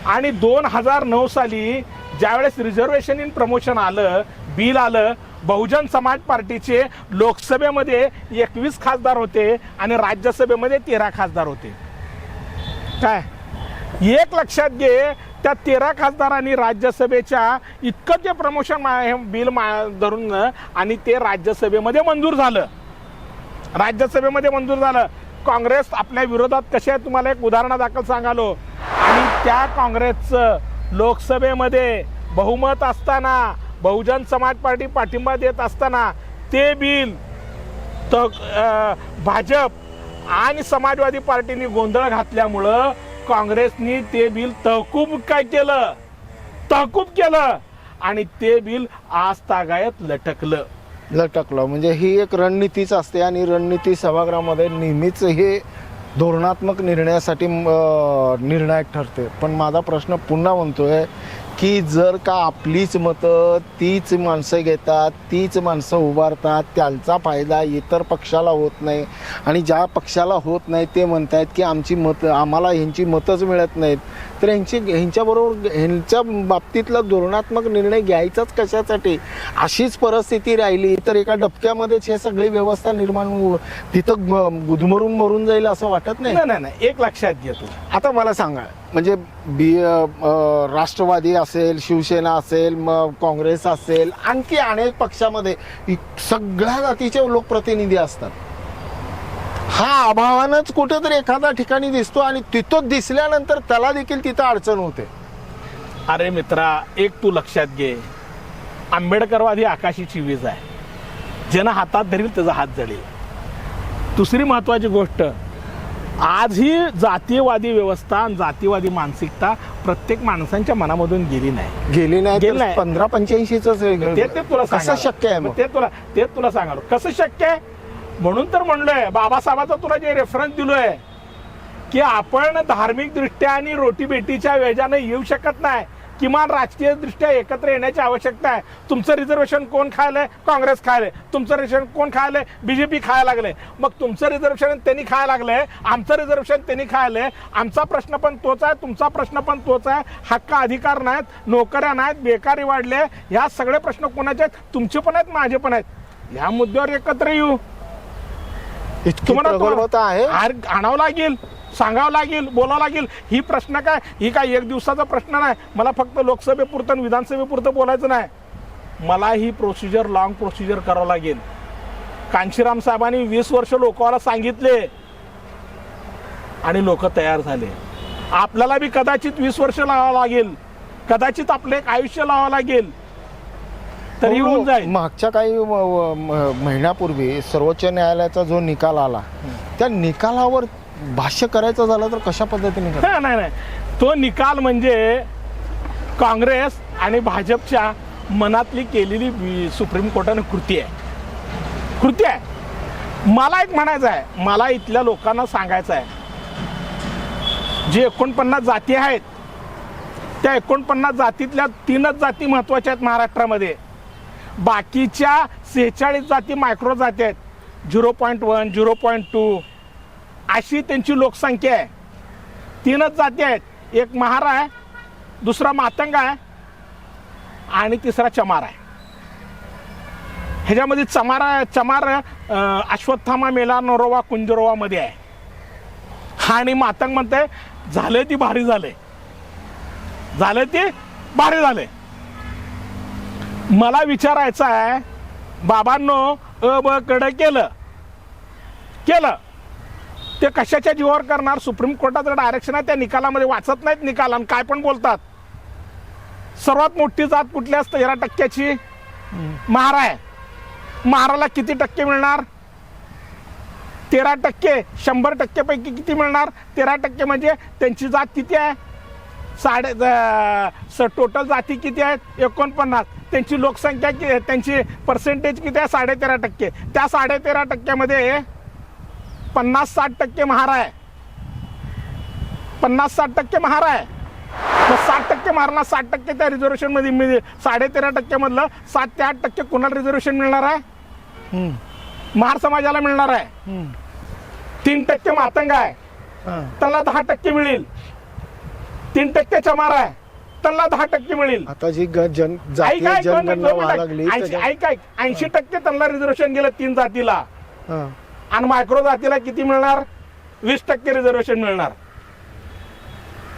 आणि 2009 साली ज्यावेळेस रिझर्वेशन इन प्रमोशन आलं, बिल आलं, बहुजन समाज पार्टीचे लोकसभेमध्ये 21 खासदार होते आणि राज्यसभेमध्ये 13 खासदार होते. काय एक लक्षात घे, त्या 13 खासदारांनी राज्यसभेच्या इतकं ते प्रमोशन बिल धरून आणि ते राज्यसभेमध्ये मंजूर झालं. काँग्रेस आपल्या विरोधात कशी आहे तुम्हाला एक उदाहरणादाखल सांगालो. आणि त्या काँग्रेसचं लोकसभेमध्ये बहुमत असताना, बहुजन समाज पार्टी पाठिंबा देत असताना ते बिल भाजप आणि समाजवादी पार्टीने गोंधळ घातल्यामुळं काँग्रेसनी ते बिल तहकूब केलं आणि ते बिल आज तागायत लटकलं. म्हणजे ही एक रणनीतीच असते आणि रणनीती सभागृहामध्ये नेहमीच हे धोरणात्मक निर्णयासाठी निर्णायक ठरते. पण माझा प्रश्न पुन्हा म्हणतोय की जर का आपलीच मतं तीच माणसं घेतात, तीच माणसं उभारतात, त्यांचा फायदा इतर पक्षाला होत नाही आणि ज्या पक्षाला होत नाही ते म्हणतात की आम्हाला ह्यांची मतच मिळत नाहीत, तर तर ह्यांच्या बाबतीतला धोरणात्मक निर्णय घ्यायचाच कशासाठी? अशीच परिस्थिती राहिली तर एका डबक्यामध्येच हे सगळी व्यवस्था निर्माण तिथं गुदमरून मरून जाईल असं वाटत नाही. नाही, एक लक्षात घेतो. आता मला सांगा, म्हणजे राष्ट्रवादी असेल, शिवसेना असेल, मग काँग्रेस असेल, आणखी अनेक पक्षामध्ये सगळ्या जातीचे लोकप्रतिनिधी असतात. हा अभावानंच कुठेतरी एखाद्या ठिकाणी दिसतो आणि तिथं दिसल्यानंतर त्याला देखील तिथं अडचण होते. अरे मित्रा, एक तू लक्षात घे, आंबेडकरवादी आकाशीची वीज आहे, ज्यानं हातात धरील त्याचा हात जळेल. दुसरी महत्वाची गोष्ट, आजही जातीयवादी व्यवस्था आणि जातीवादी मानसिकता प्रत्येक माणसांच्या मनामधून गेली नाही. 15-85च ते तुला कसं शक्य आहे? ते तुला सांगाल कसं शक्य आहे. म्हणून तर म्हणलोय, बाबासाहेबांचा तुला जे रेफरन्स दिलोय की आपण धार्मिक दृष्ट्या आणि रोटीबेटीच्या वेजाने येऊ शकत नाही, किमान राजकीय दृष्ट्या एकत्र येण्याची आवश्यकता आहे. तुमचं रिझर्वेशन कोण खायलंय? काँग्रेस खायलंय. तुमचं रिझर्वेशन कोण खायलंय? बीजेपी खायला लागले. मग तुमचं रिझर्वेशन त्यांनी खायला लागलंय, आमचं रिझर्वेशन त्यांनी खायलंय. आमचा प्रश्न पण तोच आहे, तुमचा प्रश्न पण तोच आहे. हक्क अधिकार नाहीत, नोकऱ्या नाहीत, बेकारी वाढले, ह्या सगळे प्रश्न कोणाचे आहेत? तुमचे पण आहेत, माझे पण आहेत. ह्या मुद्द्यावर एकत्र येऊ. तुम्हाला आणावं लागेल, सांगावं लागेल, बोलावं लागेल. ही प्रश्न काय, ही काय एक दिवसाचा प्रश्न नाही. मला फक्त लोकसभेपुरतं विधानसभेपुरतं बोलायचं नाही, मला ही प्रोसिजर लॉंग प्रोसिजर करावं लागेल. कांशीराम साहेबांनी 20 वर्ष लोकांना सांगितले आणि लोक तयार झाले. आपल्याला बी कदाचित 20 वर्ष लावावं लागेल, कदाचित आपलं एक आयुष्य लावावं लागेल, तरी होऊन जाईल. मागच्या काही महिन्यापूर्वी सर्वोच्च न्यायालयाचा जो निकाल आला, त्या निकालावर भाष्य करायचं झालं तर कशा पद्धतीने? नाही, तो निकाल म्हणजे काँग्रेस आणि भाजपच्या मनातली केलेली सुप्रीम कोर्टाने कृती आहे. मला एक म्हणायचं आहे, मला इथल्या लोकांना सांगायचं आहे, जे 49 जाती आहेत, त्या 49 जातीतल्या 3च जाती महत्वाच्या आहेत महाराष्ट्रामध्ये. बाकीच्या 46 जाती मायक्रो जाती आहेत. 0.1, 0.2 अशी त्यांची लोकसंख्या आहे. 3च जाती आहेत, एक महार आहे, दुसरा मातंग आहे आणि तिसरा चमार आहे. ह्याच्यामध्ये चमार अश्वत्थामा, मेला, नरोवा, कुंजरोवा मध्ये आहे. आणि मातंग म्हणते झाले ती भारी झाले. मला विचारायचं आहे, बाबांनो, ब कडे केलं ते कशाच्या जीवावर करणार? सुप्रीम कोर्टाचं डायरेक्शन आहे, त्या निकालामध्ये वाचत नाहीत निकाल आणि काय पण बोलतात. सर्वात मोठी जात कुठली असते? 13% महार आहे. महाराला किती टक्के मिळणार? 13%. 100% पैकी किती मिळणार? 13% म्हणजे त्यांची जात किती आहे? टोटल जाती किती आहेत? 49. त्यांची लोकसंख्या, त्यांची पर्सेंटेज किती आहे? 13.5%. त्या 13.5% 50-60% महार आहे. 50-60% महार आहे. मग 60% महाराला 60% त्या रिझर्वेशन मध्ये 13.5% मधलं 7 ते 8% कोणाला रिझर्वेशन मिळणार आहे? महार समाजाला मिळणार आहे. 3% मातंग आहे, त्याला 10% मिळेल. 3% चमार आहे, त्यांना 10% मिळेल. आता जी जनगणना व्हायला लागली, 80% त्यांना रिझर्वेशन गेलं 3 जातीला. आणि मायक्रो जातीला किती मिळणार? 20% रिझर्वेशन मिळणार.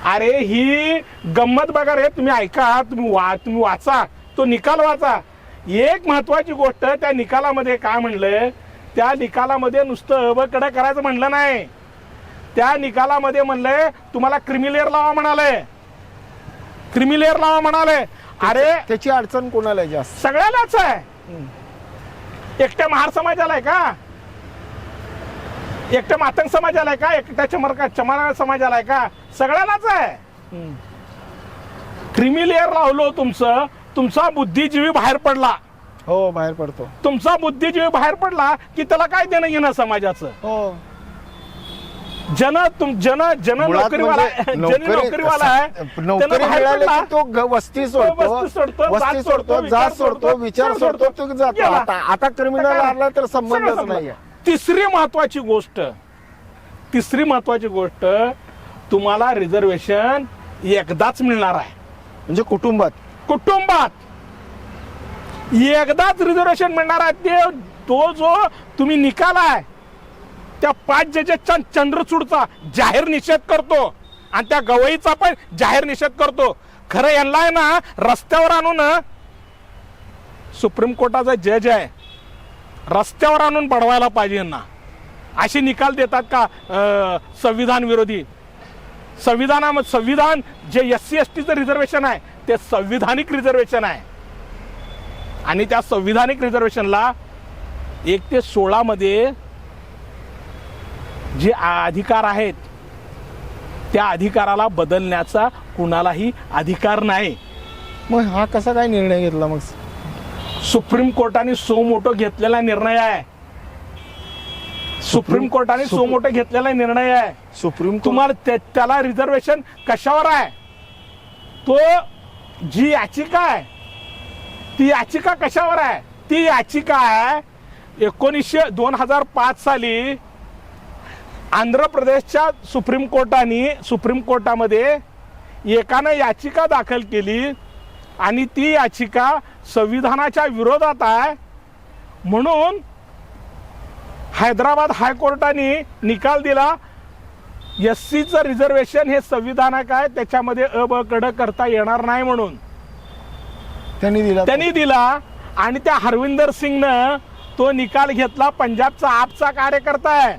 अरे ही गंमत बघा रे. तुम्ही ऐका, तुम्ही वाचा, तो निकाल वाचा. एक महत्वाची गोष्ट, त्या निकालामध्ये काय म्हणलंय? त्या निकालामध्ये नुसतं कडे करायचं म्हणलं नाही. त्या निकालामध्ये म्हणलंय तुम्हाला क्रिमिलेअर लावा म्हणाले. अरे त्याची अडचण कोणाला जास्त? सगळ्यालाच आहे. एकट्या महार समाजाला आहे का? एकट्या मातंग समाजाला आहे का? एकट्या चमार समाजाला आहे का? सगळ्यालाच आहे. क्रिमिलेअर लावलो तुमचा बुद्धिजीवी बाहेर पडला. हो, बाहेर पडतो. तुमचा बुद्धिजीवी बाहेर पडला की त्याला काय देणं घेणं समाजाचं? हो. जन नोकरीवाला आहे, नोकरी मिळाली की तो वस्ती सोडतो, जात सोडतो, विचार सोडतो, तो जातो. आता क्रिमिनल आला तर संबंधच नाही. तिसरी महत्वाची गोष्ट, तुम्हाला रिझर्वेशन एकदाच मिळणार आहे. म्हणजे कुटुंबात एकदाच रिझर्वेशन मिळणार आहे. तो जो तुम्ही निकाल आहे त्या 5 जजेसच्या चंद्रचूडचा जाहीर निषेध करतो आणि त्या गवईचा पण जाहीर निषेध करतो. खरं यांना आहे ना रस्त्यावर आणून, सुप्रीम कोर्टाचा जज आहे, रस्त्यावर आणून बडवायला पाहिजे यांना. असे निकाल देतात का संविधान विरोधी? संविधान जे SC STचं रिझर्वेशन आहे ते संविधानिक रिझर्वेशन आहे आणि त्या संविधानिक रिझर्वेशनला 1 ते 16 मध्ये जे अधिकार आहेत त्या अधिकाराला बदलण्याचा कुणालाही अधिकार नाही. मग हा कसा काय निर्णय घेतला मग? सुप्रीम कोर्टाने सो मोठो घेतलेला निर्णय आहे. सुप्रीम कोर्टाने सो मोठो घेतलेला निर्णय आहे. सुप्रीम तुम्हाला त्याला रिझर्वेशन कशावर आहे? तो जी याचिका आहे ती याचिका कशावर आहे? ती याचिका आहे 2005 साली आंध्र प्रदेशच्या सुप्रीम कोर्टामध्ये एकानं याचिका दाखल केली आणि ती याचिका संविधानाच्या विरोधात आहे म्हणून हैदराबाद हायकोर्टाने निकाल दिला SCचं रिझर्वेशन हे संविधानिक आहे, त्याच्यामध्ये ब-ड करता येणार नाही म्हणून त्यांनी दिला. आणि त्या हरविंदर सिंगनं तो निकाल घेतला. पंजाबचा आपचा कार्यकर्ता आहे,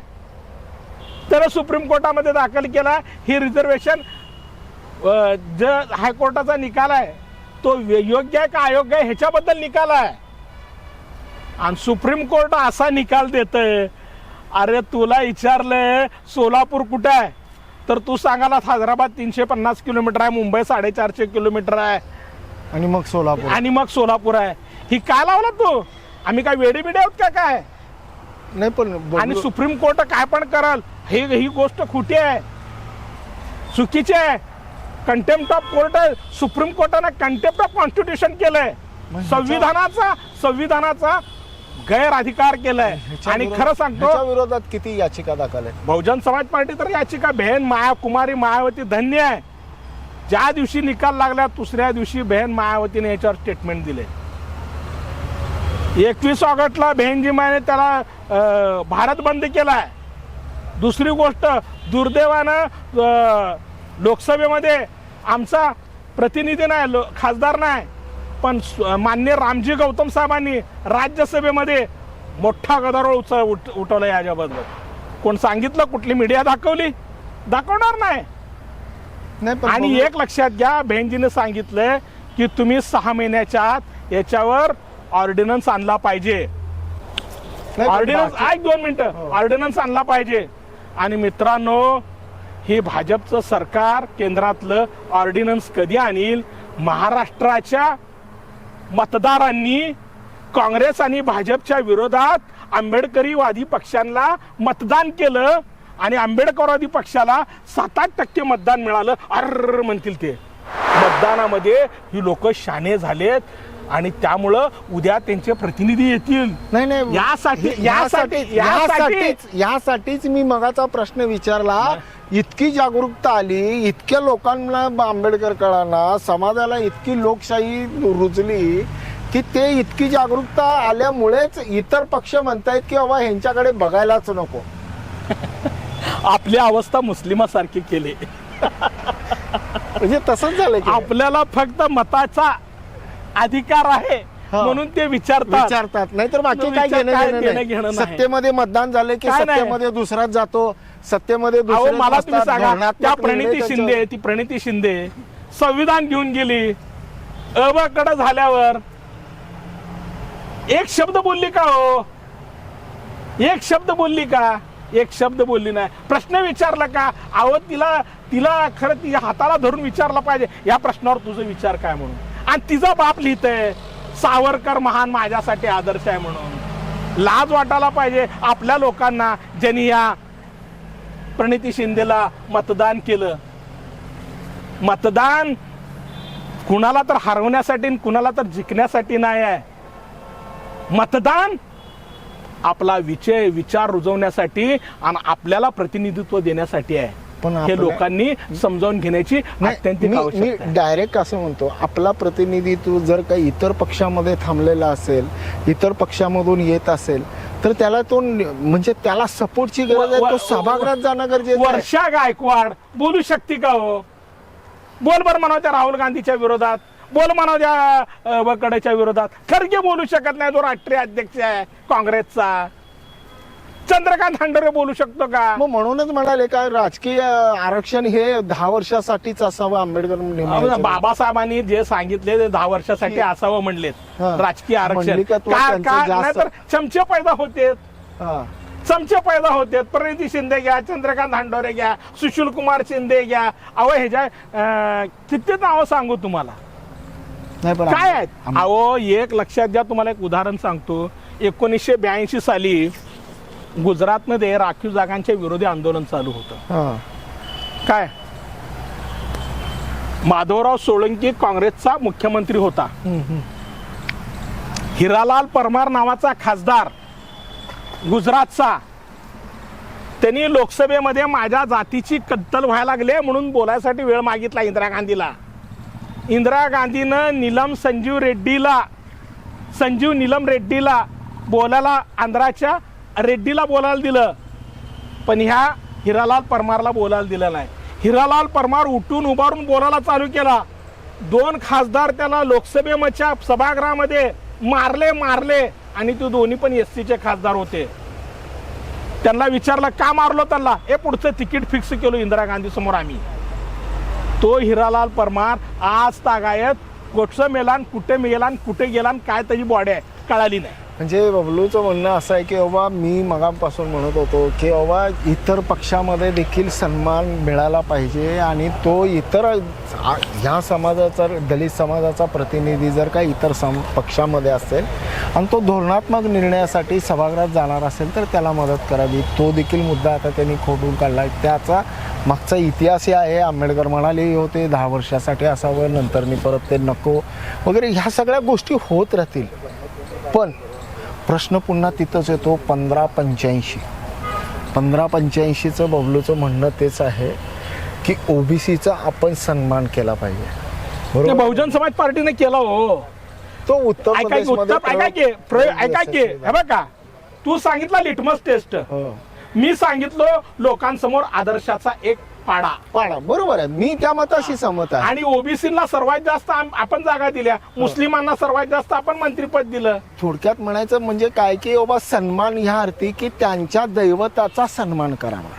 तर सुप्रीम कोर्टामध्ये दाखल केला. हे रिझर्वेशन जे हायकोर्टाचा निकाल आहे तो योग्य आहे का अयोग्य आहे ह्याच्याबद्दल निकाल आहे. आणि सुप्रीम कोर्ट असा निकाल देतंय, अरे तुला विचारलंय सोलापूर कुठे आहे तर तू सांगाला हैदराबाद 350 किलोमीटर आहे, मुंबई 450 किलोमीटर आहे आणि मग सोलापूर आहे. ही काय लावला तू? आम्ही काय वेडी बिडे आहोत का काय? नाही पण आणि सुप्रीम कोर्ट काय पण कराल ही गोष्ट खोटी आहे, चुकीची आहे. कंटेम्प्ट ऑफ कोर्ट आहे. सुप्रीम कोर्टाने कंटेम्प्ट ऑफ कॉन्स्टिट्यूशन केलंय. संविधानाचा गैरअधिकार केलाय. आणि खरं सांगतो विरोधात किती याचिका दाखल आहे? बहुजन समाज पार्टी तर याचिका बहन कुमारी मायावती धन्य आहे. ज्या दिवशी निकाल लागला दुसऱ्या दिवशी बहन मायावतीने याच्यावर स्टेटमेंट दिले. 21 ऑगस्टला बहनजी माने त्याला भारत बंद केलाय. दुसरी गोष्ट दुर्दैवानं लोकसभेमध्ये आमचा प्रतिनिधी नाही, खासदार नाही, पण मान्य रामजी गौतम साहेबांनी राज्यसभेमध्ये मोठा गदारोळ उठवला याच्याबद्दल. कोण सांगितलं? कुठली मीडिया दाखवणार नाही. आणि एक लक्षात घ्या, बहनजीने सांगितलंय की तुम्ही 6 महिन्याच्या आत याच्यावर ऑर्डिनन्स आणला पाहिजे. ऑर्डिनन्स 2 मिनिटं ऑर्डिनन्स आणला पाहिजे. आणि मित्रांनो, हे भाजपचं सरकार केंद्रातलं ऑर्डिनन्स कधी आणील? महाराष्ट्राच्या मतदारांनी काँग्रेस आणि भाजपच्या विरोधात आंबेडकरीवादी पक्षांना मतदान केलं आणि आंबेडकरवादी पक्षाला 7-8% मतदान मिळालं. अर्र म्हणतील ते. मतदानामध्ये ही लोक शाणे झालेत आणि त्यामुळं उद्या त्यांचे प्रतिनिधी येतील. नाही यासाठीच मी मगाचा प्रश्न विचारला. इतकी जागरूकता आली, इतक्या लोकांना, आंबेडकरांना, समाजाला इतकी लोकशाही रुजली की ते इतकी जागरूकता आल्यामुळेच इतर पक्ष म्हणतायत की बाबा ह्यांच्याकडे बघायलाच नको. आपली अवस्था मुस्लिमासारखी केली. म्हणजे तसंच झालं की आपल्याला फक्त मताचा अधिकार आहे म्हणून ते विचारतात, नाहीतर बाकी काय घेणं नाही. सत्तेमध्ये मतदान झाले की सत्तेमध्ये दुसराच जातो, सत्तेमध्ये मला तुम्ही सांगा, त्या प्रणिती शिंदे संविधान घेऊन गेली, कडे झाल्यावर एक शब्द बोलली का हो? एक शब्द बोलली का? एक शब्द बोलली नाही. प्रश्न विचारला का? अहो तिला खरं तिच्या हाताला धरून विचारला पाहिजे या प्रश्नावर तुझा विचार काय म्हणून. आणि तिचा बाप लिहितंय सावरकर महान माझ्यासाठी आदर्श आहे म्हणून. लाज वाटायला पाहिजे आपल्या लोकांना ज्यांनी या प्रणिती शिंदेला मतदान केलं. मतदान कुणाला तर हरवण्यासाठी कुणाला तर जिंकण्यासाठी नाही आहे. मतदान आपला विचार रुजवण्यासाठी आणि आपल्याला प्रतिनिधित्व देण्यासाठी आहे. पण हे आपल्या- लोकांनी समजावून घेण्याची अत्यंत मी आवश्यकता आहे. डायरेक्ट असं म्हणतो, आपला प्रतिनिधित्व जर काही इतर पक्षामध्ये थांबलेला असेल, इतर पक्षामधून येत असेल, तर त्याला तो म्हणजे त्याला सपोर्टची गरज आहे, तो सभागृहात जाणं गरजेचं आहे. वर्षा गायकवाड बोलू शकते का हो? बोल बरं म्हणावं त्या राहुल गांधीच्या विरोधात, बोल म्हणावं त्या वकडेच्या विरोधात. खरगे बोलू शकत नाही, जो राष्ट्रीय अध्यक्ष आहे काँग्रेसचा. चंद्रकांत हंडोरे बोलू शकतो का? मग म्हणूनच म्हणाले का राजकीय आरक्षण हे 10 वर्षासाठीच असावं आंबेडकर म्हणाले. बाबासाहेबांनी जे सांगितले ते 10 वर्षासाठी असावं म्हणलेत. हा. राजकीय आरक्षण म्हणली का तो त्यांचं जास्त- नाहीतर चमचे पैदा होते, हा. चमचे पैदा होते. प्रणिती शिंदे घ्या, चंद्रकांत हंडोरे घ्या, सुशील कुमार शिंदे घ्या. अहो ह्याच्या किती नावं सांगू तुम्हाला, नाही पण काय आहेत? अहो एक लक्षात घ्या, तुम्हाला एक उदाहरण सांगतो. 1982 साली गुजरातमध्ये राखीव जागांच्या विरोधी आंदोलन चालू होतं. हा. काय माधवराव सोळंकी काँग्रेसचा मुख्यमंत्री होता. हिरालाल परमार नावाचा खासदार गुजरातचा, त्यांनी लोकसभेमध्ये माझ्या जातीची कत्तल व्हायला लागले म्हणून बोलायसाठी वेळ मागितला इंदिरा गांधीला. इंदिरा गांधीनं संजीव नीलम रेड्डीला बोलायला, आंध्राच्या रेड्डीला बोलायला दिलं, पण ह्या हिरालाल परमारला बोलायला दिलं नाही. हिरालाल परमार उठून उभारून बोलायला चालू केला. 2 खासदार त्याला लोकसभेच्या सभागृहामध्ये मारले आणि ते दोन्ही पण एससीचे खासदार होते. त्यांना विचारलं का मारलो, त्यांना हे पुढचं तिकीट फिक्स केलं इंदिरा गांधी समोर आम्ही. तो हिरालाल परमार आज तागायत कुठचं मेलान, कुठे मेलान, कुठे गेलान, काय त्याची बॉडी आहे कळाली नाही. म्हणजे बबलूचं म्हणणं असं आहे की बाबा मी मगापासून म्हणत होतो की बाबा इतर पक्षामध्ये देखील सन्मान मिळाला पाहिजे, आणि तो इतर ह्या समाजाचा, दलित समाजाचा प्रतिनिधी जर का इतर पक्षामध्ये असेल आणि तो धोरणात्मक निर्णयासाठी सभागृहात जाणार असेल तर त्याला मदत करावी. तो देखील मुद्दा आता त्यांनी खोडून काढला. त्याचा मागचा इतिहास हे आहे. आंबेडकर म्हणाले होते 10 वर्षासाठी असावं, नंतरनी परत ते नको वगैरे, ह्या सगळ्या गोष्टी होत राहतील. पण प्रश्न पुन्हा तिथंच येतो. 1585चं बबलूचं म्हणणं तेच आहे की ओबीसीचा आपण सन्मान केला पाहिजे. ते बरोबर. बहुजन समाज पार्टीने केला हो. तो उत्तर ऐका प्रदेशमध्ये की हे बघा, तू सांगितला लिटमस टेस्ट, हो. मी सांगितलं लोकांसमोर आदर्शाचा एक पाडा. बरोबर आहे, मी त्या मताशी सहमत आहे. आणि ओबीसीला सर्वात जास्त आपण जागा दिल्या, मुस्लिमांना सर्वात जास्त आपण मंत्रिपद दिलं. थोडक्यात म्हणायचं म्हणजे काय की बाबा सन्मान ह्या अर्थी की त्यांच्या दैवताचा सन्मान करावा.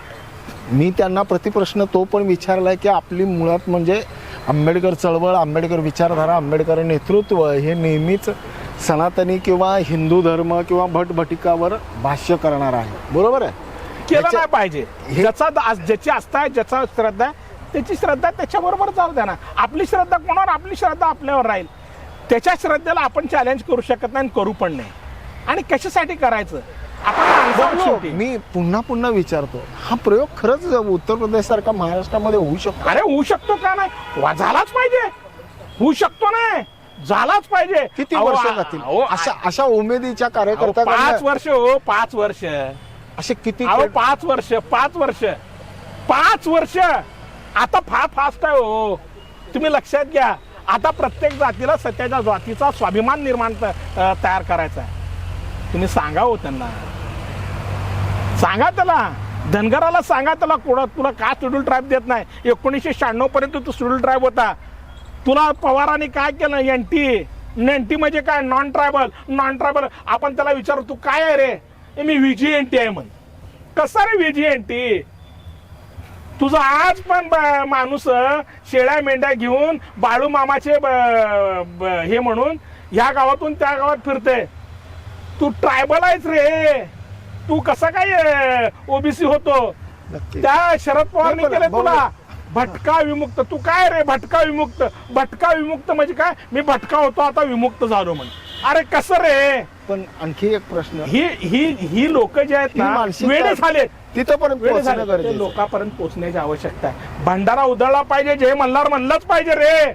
मी त्यांना प्रतिप्रश्न तो पण विचारलाय की आपली मुळात म्हणजे आंबेडकर चळवळ, आंबेडकर विचारधारा, आंबेडकर नेतृत्व हे नेहमीच सनातनी किंवा हिंदू धर्म किंवा भटभटिकावर भाष्य करणार आहे. बरोबर आहे, केलं नाही पाहिजे. ज्याची आस्था आहे, ज्याचा श्रद्धा आहे, त्याची श्रद्धा त्याच्याबरोबर जाऊ द्या ना. आपली श्रद्धा कोणावर, आपली श्रद्धा आपल्यावर राहील. त्याच्या श्रद्धेला आपण चॅलेंज करू शकत नाही, करू पण नाही. आणि कशासाठी करायचं आपण माणसाला शेवटी. मी पुन्हा विचारतो, हा प्रयोग खरंच उत्तर प्रदेश सारखा महाराष्ट्रामध्ये होऊ शकतो? अरे होऊ शकतो का नाही, झालाच पाहिजे. होऊ शकतो नाही, झालाच पाहिजे. किती वर्ष जातील अशा उमेदीच्या कार्यकर्त्या? 5 वर्ष हो, 5 वर्ष असे किती? 5 वर्ष आता फार फास्ट आहे हो. तुम्ही लक्षात घ्या, आता प्रत्येक जातीला सत्याच्या जातीचा स्वाभिमान निर्माण तयार करायचा आहे. तुम्ही सांगा हो त्यांना, सांगा त्याला, धनगराला सांगा त्याला, तुला का शेड्यूल ट्राईब देत नाही. 1996 पर्यंत तू शेड्यूल ट्राईब होता. तुला पवारांनी काय केलं, एनटी म्हणजे काय, नॉन ट्रायबल. आपण त्याला विचारू तू काय आहे रे, मी व्हीजीएनटी आहे म्हण. कसा रे व्हीजीएनटी? तुझं आज पण माणूस शेळ्या मेंढ्या घेऊन बाळू मामाचे हे म्हणून ह्या गावातून त्या गावात फिरते. तू ट्रायबल आहेस रे. तू कसा काय ओबीसी होतो? त्या शरद पवारने केले तुला भटका विमुक्त. तू काय रे भटका विमुक्त? भटका विमुक्त म्हणजे काय? मी भटका होतो आता विमुक्त झालो म्हण. अरे कसं रे? पण आणखी एक प्रश्न, ही लोक जे आहेत ना वेळे झाले, तिथपर्यंत लोकांपर्यंत पोहोचण्याची आवश्यकता आहे. भंडारा उधळला पाहिजे, जय मल्हार म्हणलंच पाहिजे रे.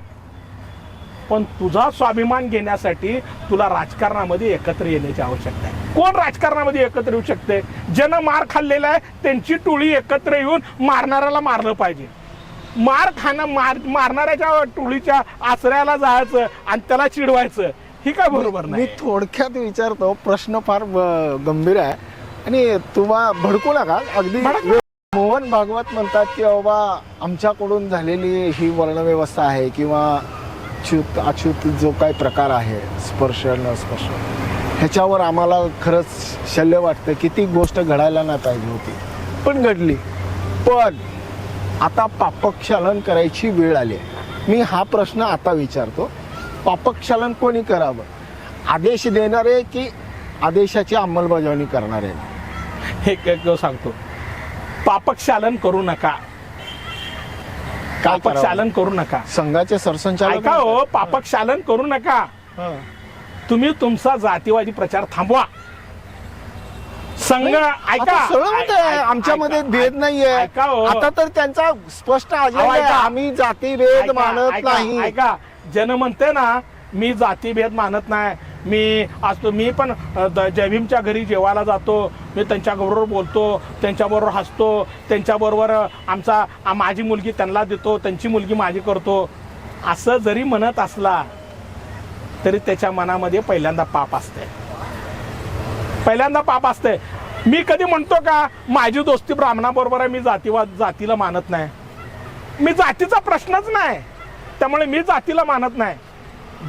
पण तुझा स्वाभिमान घेण्यासाठी तुला राजकारणामध्ये एकत्र येण्याची आवश्यकता आहे. कोण राजकारणामध्ये एकत्र येऊ शकते? ज्यानं मार खाल्लेला आहे त्यांची टोळी एकत्र येऊन मारणाऱ्याला मारलं पाहिजे. मारणाऱ्याच्या टोळीच्या आश्रयाला जायचं आणि त्याला चिडवायचं, ही काय बरोबर मी नाही. थोडक्यात विचारतो, प्रश्न फार गंभीर आहे आणि तुम्हा भडकू नका. अगदी मोहन भागवत म्हणतात की बाबा आमच्याकडून झालेली ही वर्णव्यवस्था आहे किंवा अच्युत अच्युत जो काही प्रकार आहे, स्पर्श न स्पर्श, ह्याच्यावर आम्हाला खरंच शल्य वाटतं की ती गोष्ट घडायला नाही पाहिजे होती, पण घडली. पण आता पापक्षालन करायची वेळ आली आहे. मी हा प्रश्न आता विचारतो, पापक्षालन कोणी करावं? आदेश देणारे की आदेशाची अंमलबजावणी करणारे? हे सांगतो, पापक्षालन करू नका. पापक्षालन करू नका. संघाचे सरसंचालक ऐका हो, पापक्षालन करू नका. हं. तुम्ही तुमचा जातीवादी प्रचार थांबवा. संघ ऐका, आता सरळ म्हणताय, आमच्यामध्ये भेद नाहीये. ऐका हो. आता तर त्यांचा स्पष्ट अजेंडा आहे, ऐका. आम्ही जातीभेद मानत नाही. ऐका, जन म्हणते ना मी जातीभेद मानत नाही, मी असतो, मी पण जयभीमच्या घरी जेवायला जातो, मी त्यांच्याबरोबर बोलतो, त्यांच्याबरोबर हसतो, त्यांच्याबरोबर माझी मुलगी त्यांना देतो, त्यांची मुलगी माझी करतो, असं जरी म्हणत असला तरी त्याच्या मनामध्ये पहिल्यांदा पाप असते. पहिल्यांदा पाप असते. मी कधी म्हणतो का माझी दोस्ती ब्राह्मणाबरोबर आहे, मी जातीला मानत नाही? मी जातीचा प्रश्नच नाही, त्यामुळे मी जातीला मानत नाही.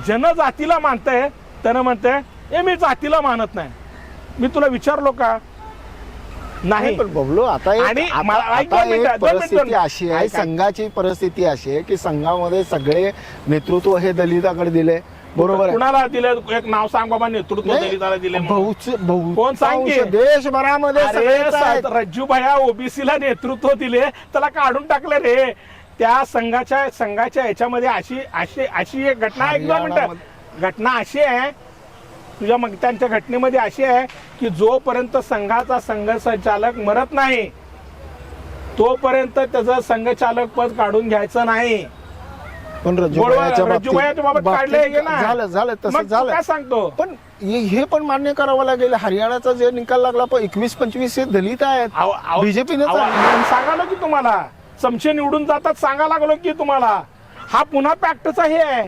जन जातीला मानते त्यानं म्हणते ए मी जातीला मानत नाही. मी तुला विचारलो का? नाही. पण बबलू, आता परिस्थिती अशी आहे, संघाची परिस्थिती अशी आहे की संघामध्ये सगळे नेतृत्व हे दलिताकडे दिले, बरोबर आहे? कुणाला दिले? एक नाव सांग बाबा, नेतृत्व दलिताला दिले. कोण सांग? देशभरामध्ये रज्जू भैया ओबीसीला नेतृत्व दिले, त्याला काढून टाकलं रे. त्या संघाच्या याच्यामध्ये अशी एक घटना, एक 2 मिनिटं, घटना अशी आहे तुझ्या मग त्यांच्या घटनेमध्ये अशी आहे की जोपर्यंत संघाचा संघसंचालक मरत नाही तोपर्यंत त्याचं संघचालक पद काढून घ्यायचं नाही. पण रज्जूभाईच्या बाबत काढले झालं तसं झालं. काय सांगतो? पण हे पण मान्य करावं लागेल, हरियाणाचा जे निकाल लागला, पण 21-25 हे दलित आहेत. बीजेपीने सांगालो की तुम्हाला, चमचे निवडून जातात, सांगा लागलो की तुम्हाला. हा पुन्हा पॅक्टचा हे आहे,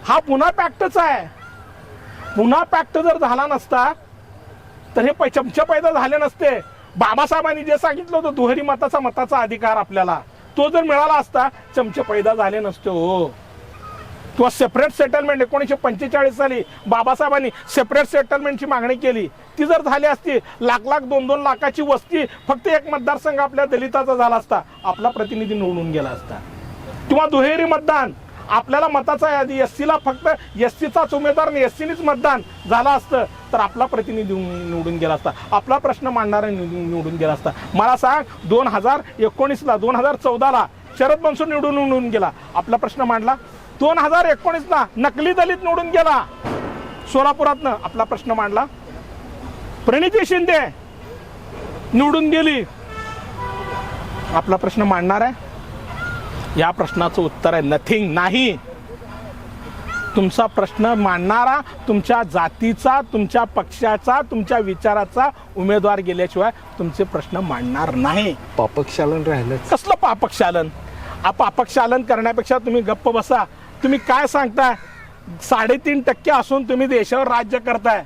हा पुन्हा पॅक्टचा आहे. पुन्हा पॅक्ट जर झाला नसता तर हे चमचे पैदा झाले नसते. बाबासाहेबांनी जे सांगितलं होतं दुहेरी मताचा अधिकार आपल्याला, तो जर मिळाला असता चमचे पैदा झाले नसते हो. किंवा सेपरेट सेटलमेंट 1945 साली बाबासाहेबांनी सेपरेट सेटलमेंटची मागणी केली, ती जर झाली असती, 1,00,000-2-2 लाखाची वस्ती, फक्त एक मतदारसंघ आपल्या दलिताचा झाला असता, आपला प्रतिनिधी निवडून गेला असता. किंवा दुहेरी मतदान, आपल्याला मताचा यादी एससीला फक्त एससीचाच उमेदवार आणि एससीनीच मतदान झालं असतं तर आपला प्रतिनिधी निवडून गेला असता, आपला प्रश्न मांडणारा निवडून गेला असता. मला सांग, 2019ला 2014ला शरद मनसूर निवडून गेला, आपला प्रश्न मांडला. 2019ला नकली दलित निवडून गेला सोलापुरातनं, आपला प्रश्न मांडला. प्रणिती शिंदे निवडून गेली, आपला प्रश्न मांडणार आहे? या प्रश्नाचं उत्तर आहे नथिंग, नाही. तुमचा प्रश्न मांडणारा तुमच्या जातीचा, तुमच्या पक्षाचा, तुमच्या विचाराचा उमेदवार गेल्याशिवाय तुमचे प्रश्न मांडणार नाही. पापक्षालन राहिलं. कसलं पापक्षालन? पापक्षालन करण्यापेक्षा तुम्ही गप्प बसा. तुम्ही काय सांगताय? 3.5% असून तुम्ही देशावर राज्य करताय.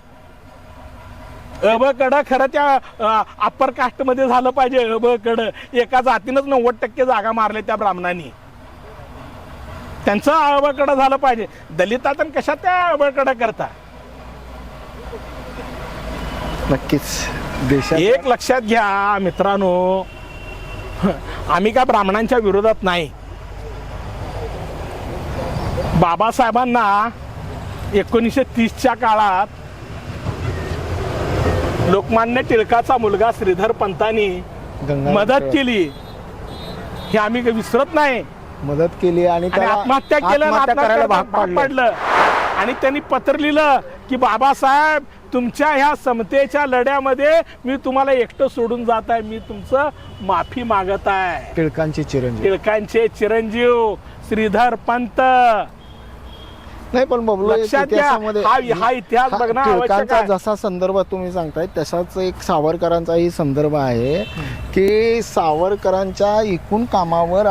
अबकड खरं त्या अप्पर कास्ट मध्ये झालं पाहिजे. अबकड एका जातीनंच 90% जागा मारले त्या ब्राह्मणांनी, त्यांचं अबकड झालं पाहिजे. दलितात कशा त्या अबकड करता? नक्कीच देशात एक लक्षात घ्या मित्रांनो, आम्ही काय ब्राह्मणांच्या विरोधात नाही. बाबासाहेबांना 1930च्या काळात लोकमान्य टिळकाचा मुलगा श्रीधर पंतांनी मदत केली, हे आम्ही विसरत नाही. मदत केली आणि आत्महत्या केलं, करायला भाग पडलं. आणि त्यांनी पत्र लिहिलं की बाबासाहेब, तुमच्या ह्या समतेच्या लढ्यामध्ये मी तुम्हाला एकटं सोडून जात आहे, मी तुमचं माफी मागत आहे. टिळकांचे चिरंजीव श्रीधर पंत. नाही पण बबलू लक्षात घ्या, हा इतिहास बघणं आवश्यक टिळकांचा आहे. जसा संदर्भ तुम्ही सांगताय तसाच एक सावरकरांचाही संदर्भ आहे की सावरकरांच्या एकूण कामावर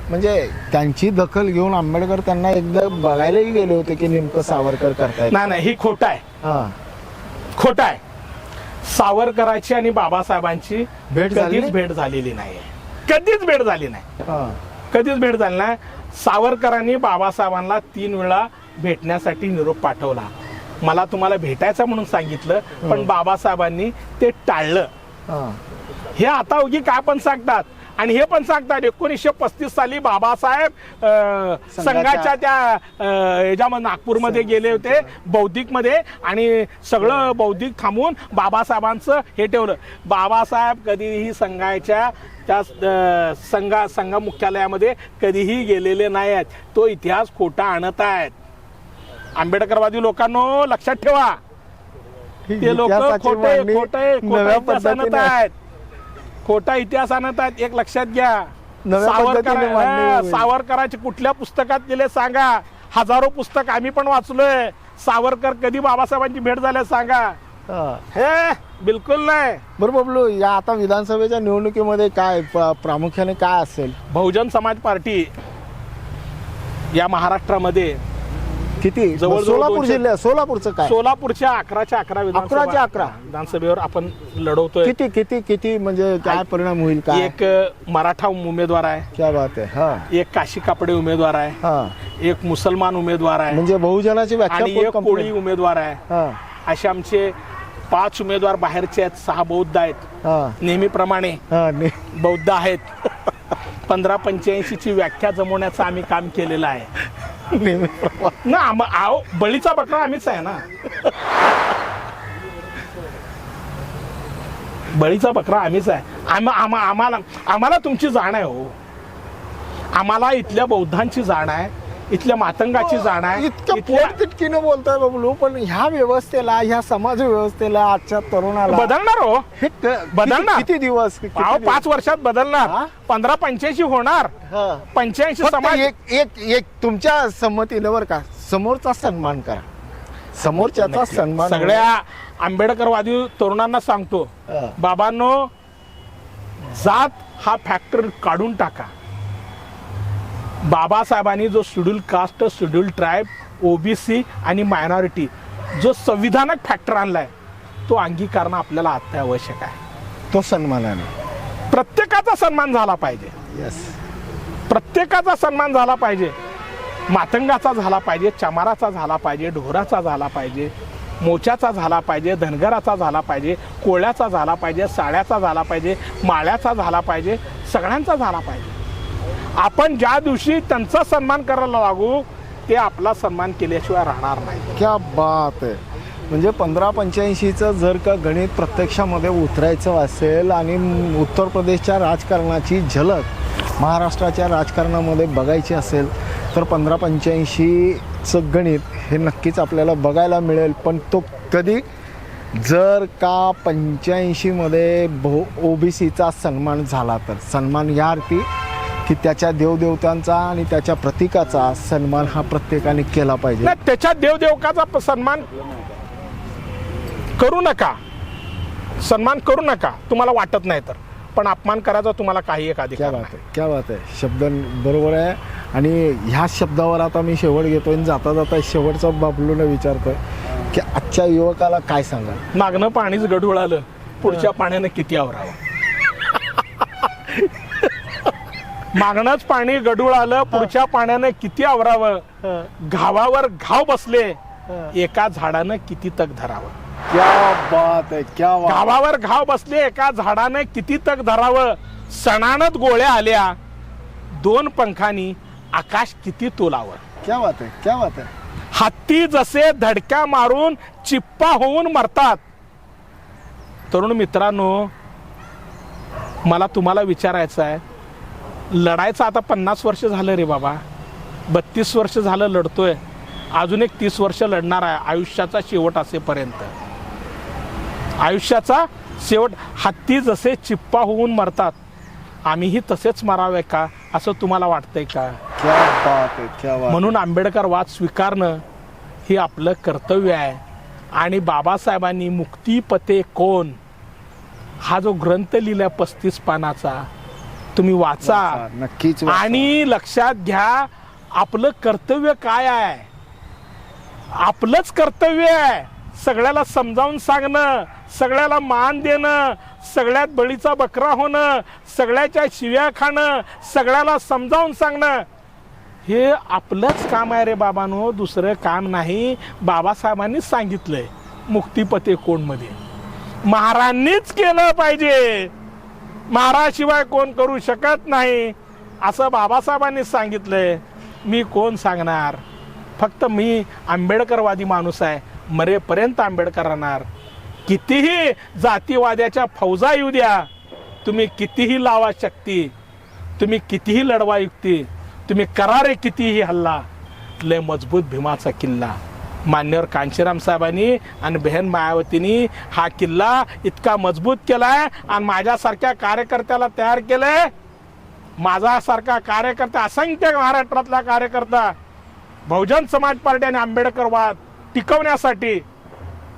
म्हणजे त्यांची दखल घेऊन आंबेडकर त्यांना एकदा बघायलाही गेले होते की नेमकं सावरकर करतायत. नाही ही खोट आहे, हा खोट आहे. सावरकरांची आणि बाबासाहेबांची भेट झाली कधीच नाही? भेट झालेली नाही, कधीच भेट झाली नाही, हा कधीच भेट झाली नाही. सावरकरांनी बाबासाहेबांना 3 वेळा भेटण्यासाठी निरोप पाठवला. मला तुम्हाला भेटायचं म्हणून सांगितलं, पण बाबासाहेबांनी ते टाळलं. हा हे आता उगी काय पण सांगतात आणि हे पण सांगतात 1935 साली बाबासाहेब संघाच्या त्या ह्याच्यामध्ये नागपूरमध्ये गेले होते बौद्धिक मध्ये आणि सगळं बौद्धिक थांबून बाबासाहेबांचं हे ठेवलं. बाबासाहेब कधीही संघाच्या त्या संघ मुख्यालयामध्ये कधीही गेलेले नाही आहेत. तो इतिहास खोटा आणत आहेत. आंबेडकरवादी लोकांनो लक्षात ठेवा, ते लोक इतिहासाची खोटे मांडणी खोटे नव्या खोटा इतिहास आणत पद्धतीने आहेत, खोटा इतिहास आणत आहेत. एक लक्षात घ्या, नव्या पद्धतीने मांडणी होईल. सावरकरांचे कुठल्या पुस्तकात गेले सांगा. हजारो पुस्तक आम्ही पण वाचलोय. सावरकर कधी बाबासाहेबांची भेट झाल्या सांगा. हा. हे बिलकुल नाही. बरं बबलू, या आता विधानसभेच्या निवडणुकीमध्ये काय प्रामुख्याने काय असेल? बहुजन समाज पार्टी या महाराष्ट्रामध्ये किती जवळजवळ सोलापूर 200 जिल्ह्यात सोलापूरचं काय? सोलापूरच्या 11च्या 11 11च्या 11 विधानसभेवर आपण लढवतोय. किती किती किती म्हणजे काय परिणाम होईल काय? एक मराठा उमेदवार आहे, क्या बात आहे. हा एक काशी कापडे उमेदवार आहे, हा एक मुसलमान उमेदवार आहे म्हणजे बहुजनाची व्याख्या आणि कोण एक complete? कोळी उमेदवार आहे. हा असे आमचे 5 उमेदवार बाहेरचे आहेत, 6 बौद्ध आहेत. हा नेहमीप्रमाणे हा बौद्ध आहेत. 1585 ची व्याख्या जमवण्याचं आम्ही काम केलेलं आहे ना. बळीचा बकरा आम्हीच आहे ना, बळीचा बकरा आम्हीच आहे. आम्हाला तुमची जाण आहे हो. आम्हाला इथल्या बौद्धांची जाण आहे, इथल्या मातंगाची जाण आहे. इतकं इथल्या- पोटतिटकीनं बोलताय बबलू, पण ह्या व्यवस्थेला ह्या समाज व्यवस्थेला आजच्या तरुणाला बदलणार हो, हे बदलणार. किती दिवस किती अहो, दिवस? 5 वर्षात बदलणार. हा? 1585 होणार, हा. 85 फक्त समाज. एक तुमच्या संमतीने बरं का, समोरचा सन्मान करा, समोरच्याचा सन्मान. सगळ्या आंबेडकरवादी तरुणांना सांगतो, हा. बाबांनो, जात हा फॅक्टर काढून टाका. बाबासाहेबांनी जो schedule caste, schedule tribe, OBC आणि मायनॉरिटी जो संविधानात फॅक्टर आणलाय, तो अंगीकारणं आपल्याला आता आवश्यक आहे. तो सन्मानाने. प्रत्येकाचा सन्मान झाला पाहिजे, यस. प्रत्येकाचा सन्मान झाला पाहिजे. मातंगाचा झाला पाहिजे, चमाराचा झाला पाहिजे, ढोराचा झाला पाहिजे, मोच्याचा झाला पाहिजे, धनगराचा झाला पाहिजे, कोळ्याचा झाला पाहिजे, साड्याचा झाला पाहिजे, माळ्याचा झाला पाहिजे, सगळ्यांचा झाला पाहिजे. आपण ज्या दिवशी त्यांचा सन्मान करायला लागू, ते आपला सन्मान केल्याशिवाय राहणार नाही. क्या बात आहे. म्हणजे 1585चं जर का गणित प्रत्यक्षामध्ये उतरायचं असेल आणि उत्तर प्रदेशच्या राजकारणाची झलक महाराष्ट्राच्या राजकारणामध्ये बघायची असेल तर 1585चं गणित हे नक्कीच आपल्याला बघायला मिळेल. पण तो कधी, जर का 85मध्ये ओबीसीचा सन्मान झाला तर. सन्मान या अर्थी की त्याच्या देवदेवतांचा आणि त्याच्या प्रतीकाचा सन्मान हा प्रत्येकाने केला पाहिजे. नाही, त्याच्या देवदेवकाचा सन्मान करू नका, सन्मान करू नका तुम्हाला वाटत नाही तर, पण अपमान करायचा तुम्हाला काही एक क्या अधिकार बात नाही. आहे, क्या बात आहे. शब्द बरोबर आहे. आणि ह्या शब्दावर आता मी शेवट घेतोय आणि जाता जाता शेवटचा बाबलूला विचारतोय की आजच्या युवकाला काय सांगा? मागणं पाणीच गढूळ आलं, पुढच्या पाण्यानं किती आवरावं. मागणंच पाणी गढूळ आलं, पुढच्या पाण्यानं किती आवरावं. घावावर घाव बसले, एका झाडानं किती तग धरावं. क्या बात आहे, क्या बात. घावावर घाव बसले, एका झाडानं किती तग धरावं. सणानत गोळ्या आल्या, 2 पंखांनी आकाश किती तोलावं. क्या बात आहे, क्या बात आहे. हत्ती जसे धडक्या मारून चिप्पा होऊन मरतात. तरुण मित्रांनो, मला तुम्हाला विचारायचं आहे, लढायचं आता 50 वर्ष झालं रे बाबा, 32 वर्ष झालं लढतोय, अजून एक 30 वर्ष लढणार आहे आयुष्याचा शेवट असेपर्यंत. आयुष्याचा शेवट. हत्ती जसे चिप्पा होऊन मरतात, आम्हीही तसेच मरावे का, असं तुम्हाला वाटतंय का? क्या बात आहे, क्या बात. म्हणून आंबेडकर वाद स्वीकारणं हे आपलं कर्तव्य आहे. आणि बाबासाहेबांनी मुक्तिपथे कोण हा जो ग्रंथ लिहिला 35 पानाचा तुम्ही वाचा नक्कीच वाचा. आणि लक्षात घ्या आपलं कर्तव्य काय आहे. आपलंच कर्तव्य आहे सगळ्याला समजावून सांगणं, सगळ्याला मान देणं, सगळ्यात बळीचा बकरा होणं, सगळ्याच्या शिव्या खाणं, सगळ्याला समजावून सांगणं हे आपलंच काम आहे रे बाबांनो, दुसरं काम नाही. बाबासाहेबांनीच सांगितलंय मुक्तिपथे कोण मध्ये महाराजांनीच केलं पाहिजे, महाराशिवाय कोण करू शकत नाही असं बाबासाहेबांनीच सांगितलंय. मी कोण सांगणार, फक्त मी आंबेडकरवादी माणूस आहे, मरेपर्यंत आंबेडकर राहणार. कितीही जातीवाद्याच्या फौजा येऊ द्या, तुम्ही कितीही लावा शक्ती, तुम्ही कितीही लढवा युक्ती, तुम्ही करारे कितीही हल्ला, लय मजबूत भीमाचा किल्ला मान्यवर कांशीराम साहेबांनी आणि बहन मायावतींनी हा किल्ला इतका मजबूत केलाय आणि माझ्यासारख्या कार्यकर्त्याला तयार केलंय. माझ्यासारखा कार्यकर्ता असंख्य महाराष्ट्रातला कार्यकर्ता बहुजन समाज पार्टी आणि आंबेडकरवाद टिकवण्यासाठी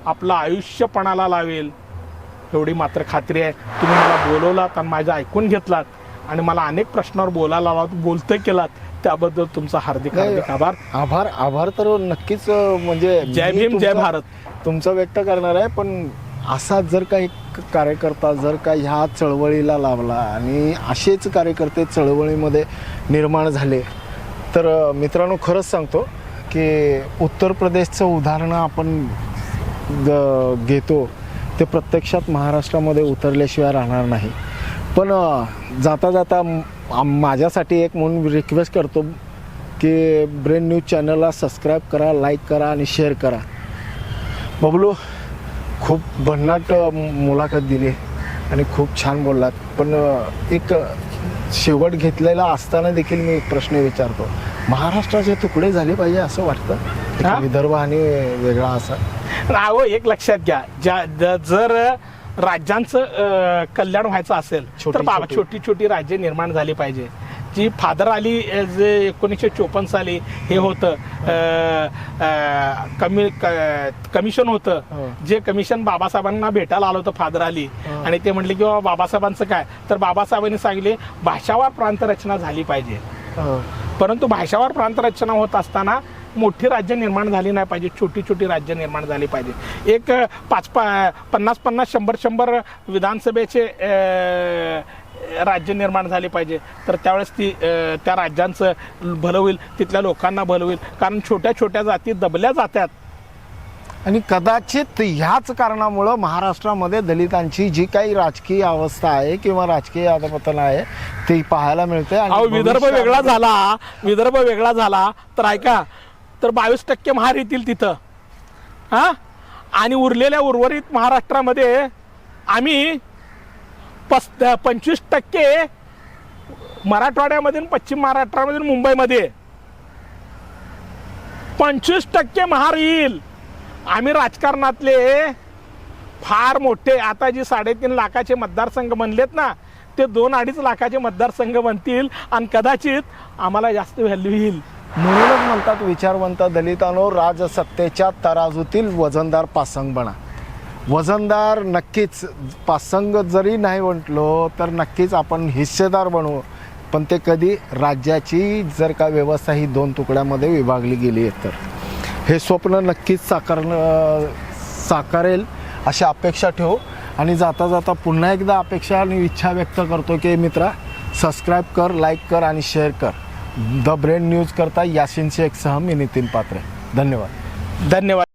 आपलं आयुष्य पणाला लावेल एवढी मात्र खात्री आहे. तुम्ही मला बोलवलात आणि माझं ऐकून घेतलात आणि मला अनेक प्रश्नावर बोलायला लावत बोलतं केलात त्याबद्दल तुमचा हार्दिक हार्दिक आभार. आभार तर नक्कीच म्हणजे जय भीम जय भारत तुमचं व्यक्त करणार आहे. पण असा जर का एक कार्यकर्ता जर का ह्या चळवळीला लावला आणि असेच कार्यकर्ते चळवळीमध्ये निर्माण झाले तर मित्रांनो खरंच सांगतो की उत्तर प्रदेशचं उदाहरण आपण घेतो ते प्रत्यक्षात महाराष्ट्रामध्ये उतरल्याशिवाय राहणार नाही. पण जाता जाता माझ्यासाठी एक म्हणून रिक्वेस्ट करतो की ब्रेन न्यूज चॅनलला सबस्क्राईब करा, लाईक करा आणि शेअर करा. बबलू खूप भन्नाट मुलाखत दिली आणि खूप छान बोललात. पण एक शेवट घेतलेला असताना देखील मी एक प्रश्न विचारतो, महाराष्ट्राचे तुकडे झाले पाहिजे असं वाटतं, विदर्भ आणि वेगळा असा. अहो एक लक्षात घ्या, जर राज्यांचं कल्याण व्हायचं असेल तर बाबा छोटी छोटी राज्य निर्माण झाली पाहिजे. जी फादर आली जे 1954 साली हे होतं कमिशन होतं, जे कमिशन बाबासाहेबांना भेटायला आलं होतं फादर आली आणि ते म्हटले की बाबासाहेबांचं काय, तर बाबासाहेबांनी सांगितले भाषावार प्रांतरचना झाली पाहिजे. परंतु भाषावार प्रांतरचना होत असताना मोठी राज्य निर्माण झाली नाही पाहिजे, छोटी छोटी राज्य निर्माण झाली पाहिजे. एक 50-50 100-100 विधानसभेचे राज्य निर्माण झाले पाहिजे तर त्यावेळेस ती त्या राज्यांचं भलं होईल, तिथल्या लोकांना भलं होईल. कारण छोट्या छोट्या जाती दबल्या जातात आणि कदाचित ह्याच कारणामुळं महाराष्ट्रामध्ये दलितांची जी काही राजकीय अवस्था आहे किंवा राजकीय अधपतन आहे ते पाहायला मिळते. आणि विदर्भ वेगळा झाला तर ऐका तर 22% महार येतील तिथं हा, आणि उरलेल्या उर्वरित महाराष्ट्रामध्ये आम्ही 25% मराठवाड्यामध्ये, पश्चिम महाराष्ट्रामध्ये, मुंबईमध्ये 25% महार येईल. आम्ही राजकारणातले फार मोठे आता जी 3.5 लाखाचे मतदारसंघ बनलेत ना ते 2-2.5 लाखाचे मतदारसंघ बनतील आणि कदाचित आम्हाला जास्त व्हॅल्यू येईल. म्हणूनच म्हणतात विचारवंत दलितांनो, राजसत्तेच्या तराजूतील वजनदार पासंग बना. वजनदार नक्कीच, पासंग जरी नाही म्हटलो तर नक्कीच आपण हिस्सेदार बनवू. पण ते कधी राज्याची जर का व्यवस्था ही 2 तुकड्यामध्ये विभागली गेली तर हे स्वप्न नक्कीच साकारेल अशी अपेक्षा ठेवू. आणि जाता जाता पुन्हा एकदा अपेक्षा आणि इच्छा व्यक्त करतो की मित्रा सबस्क्राईब कर, लाईक कर आणि शेअर कर. द ब्रेन न्यूज करता यासिन शेख सह मी नितीन पात्रे. धन्यवाद.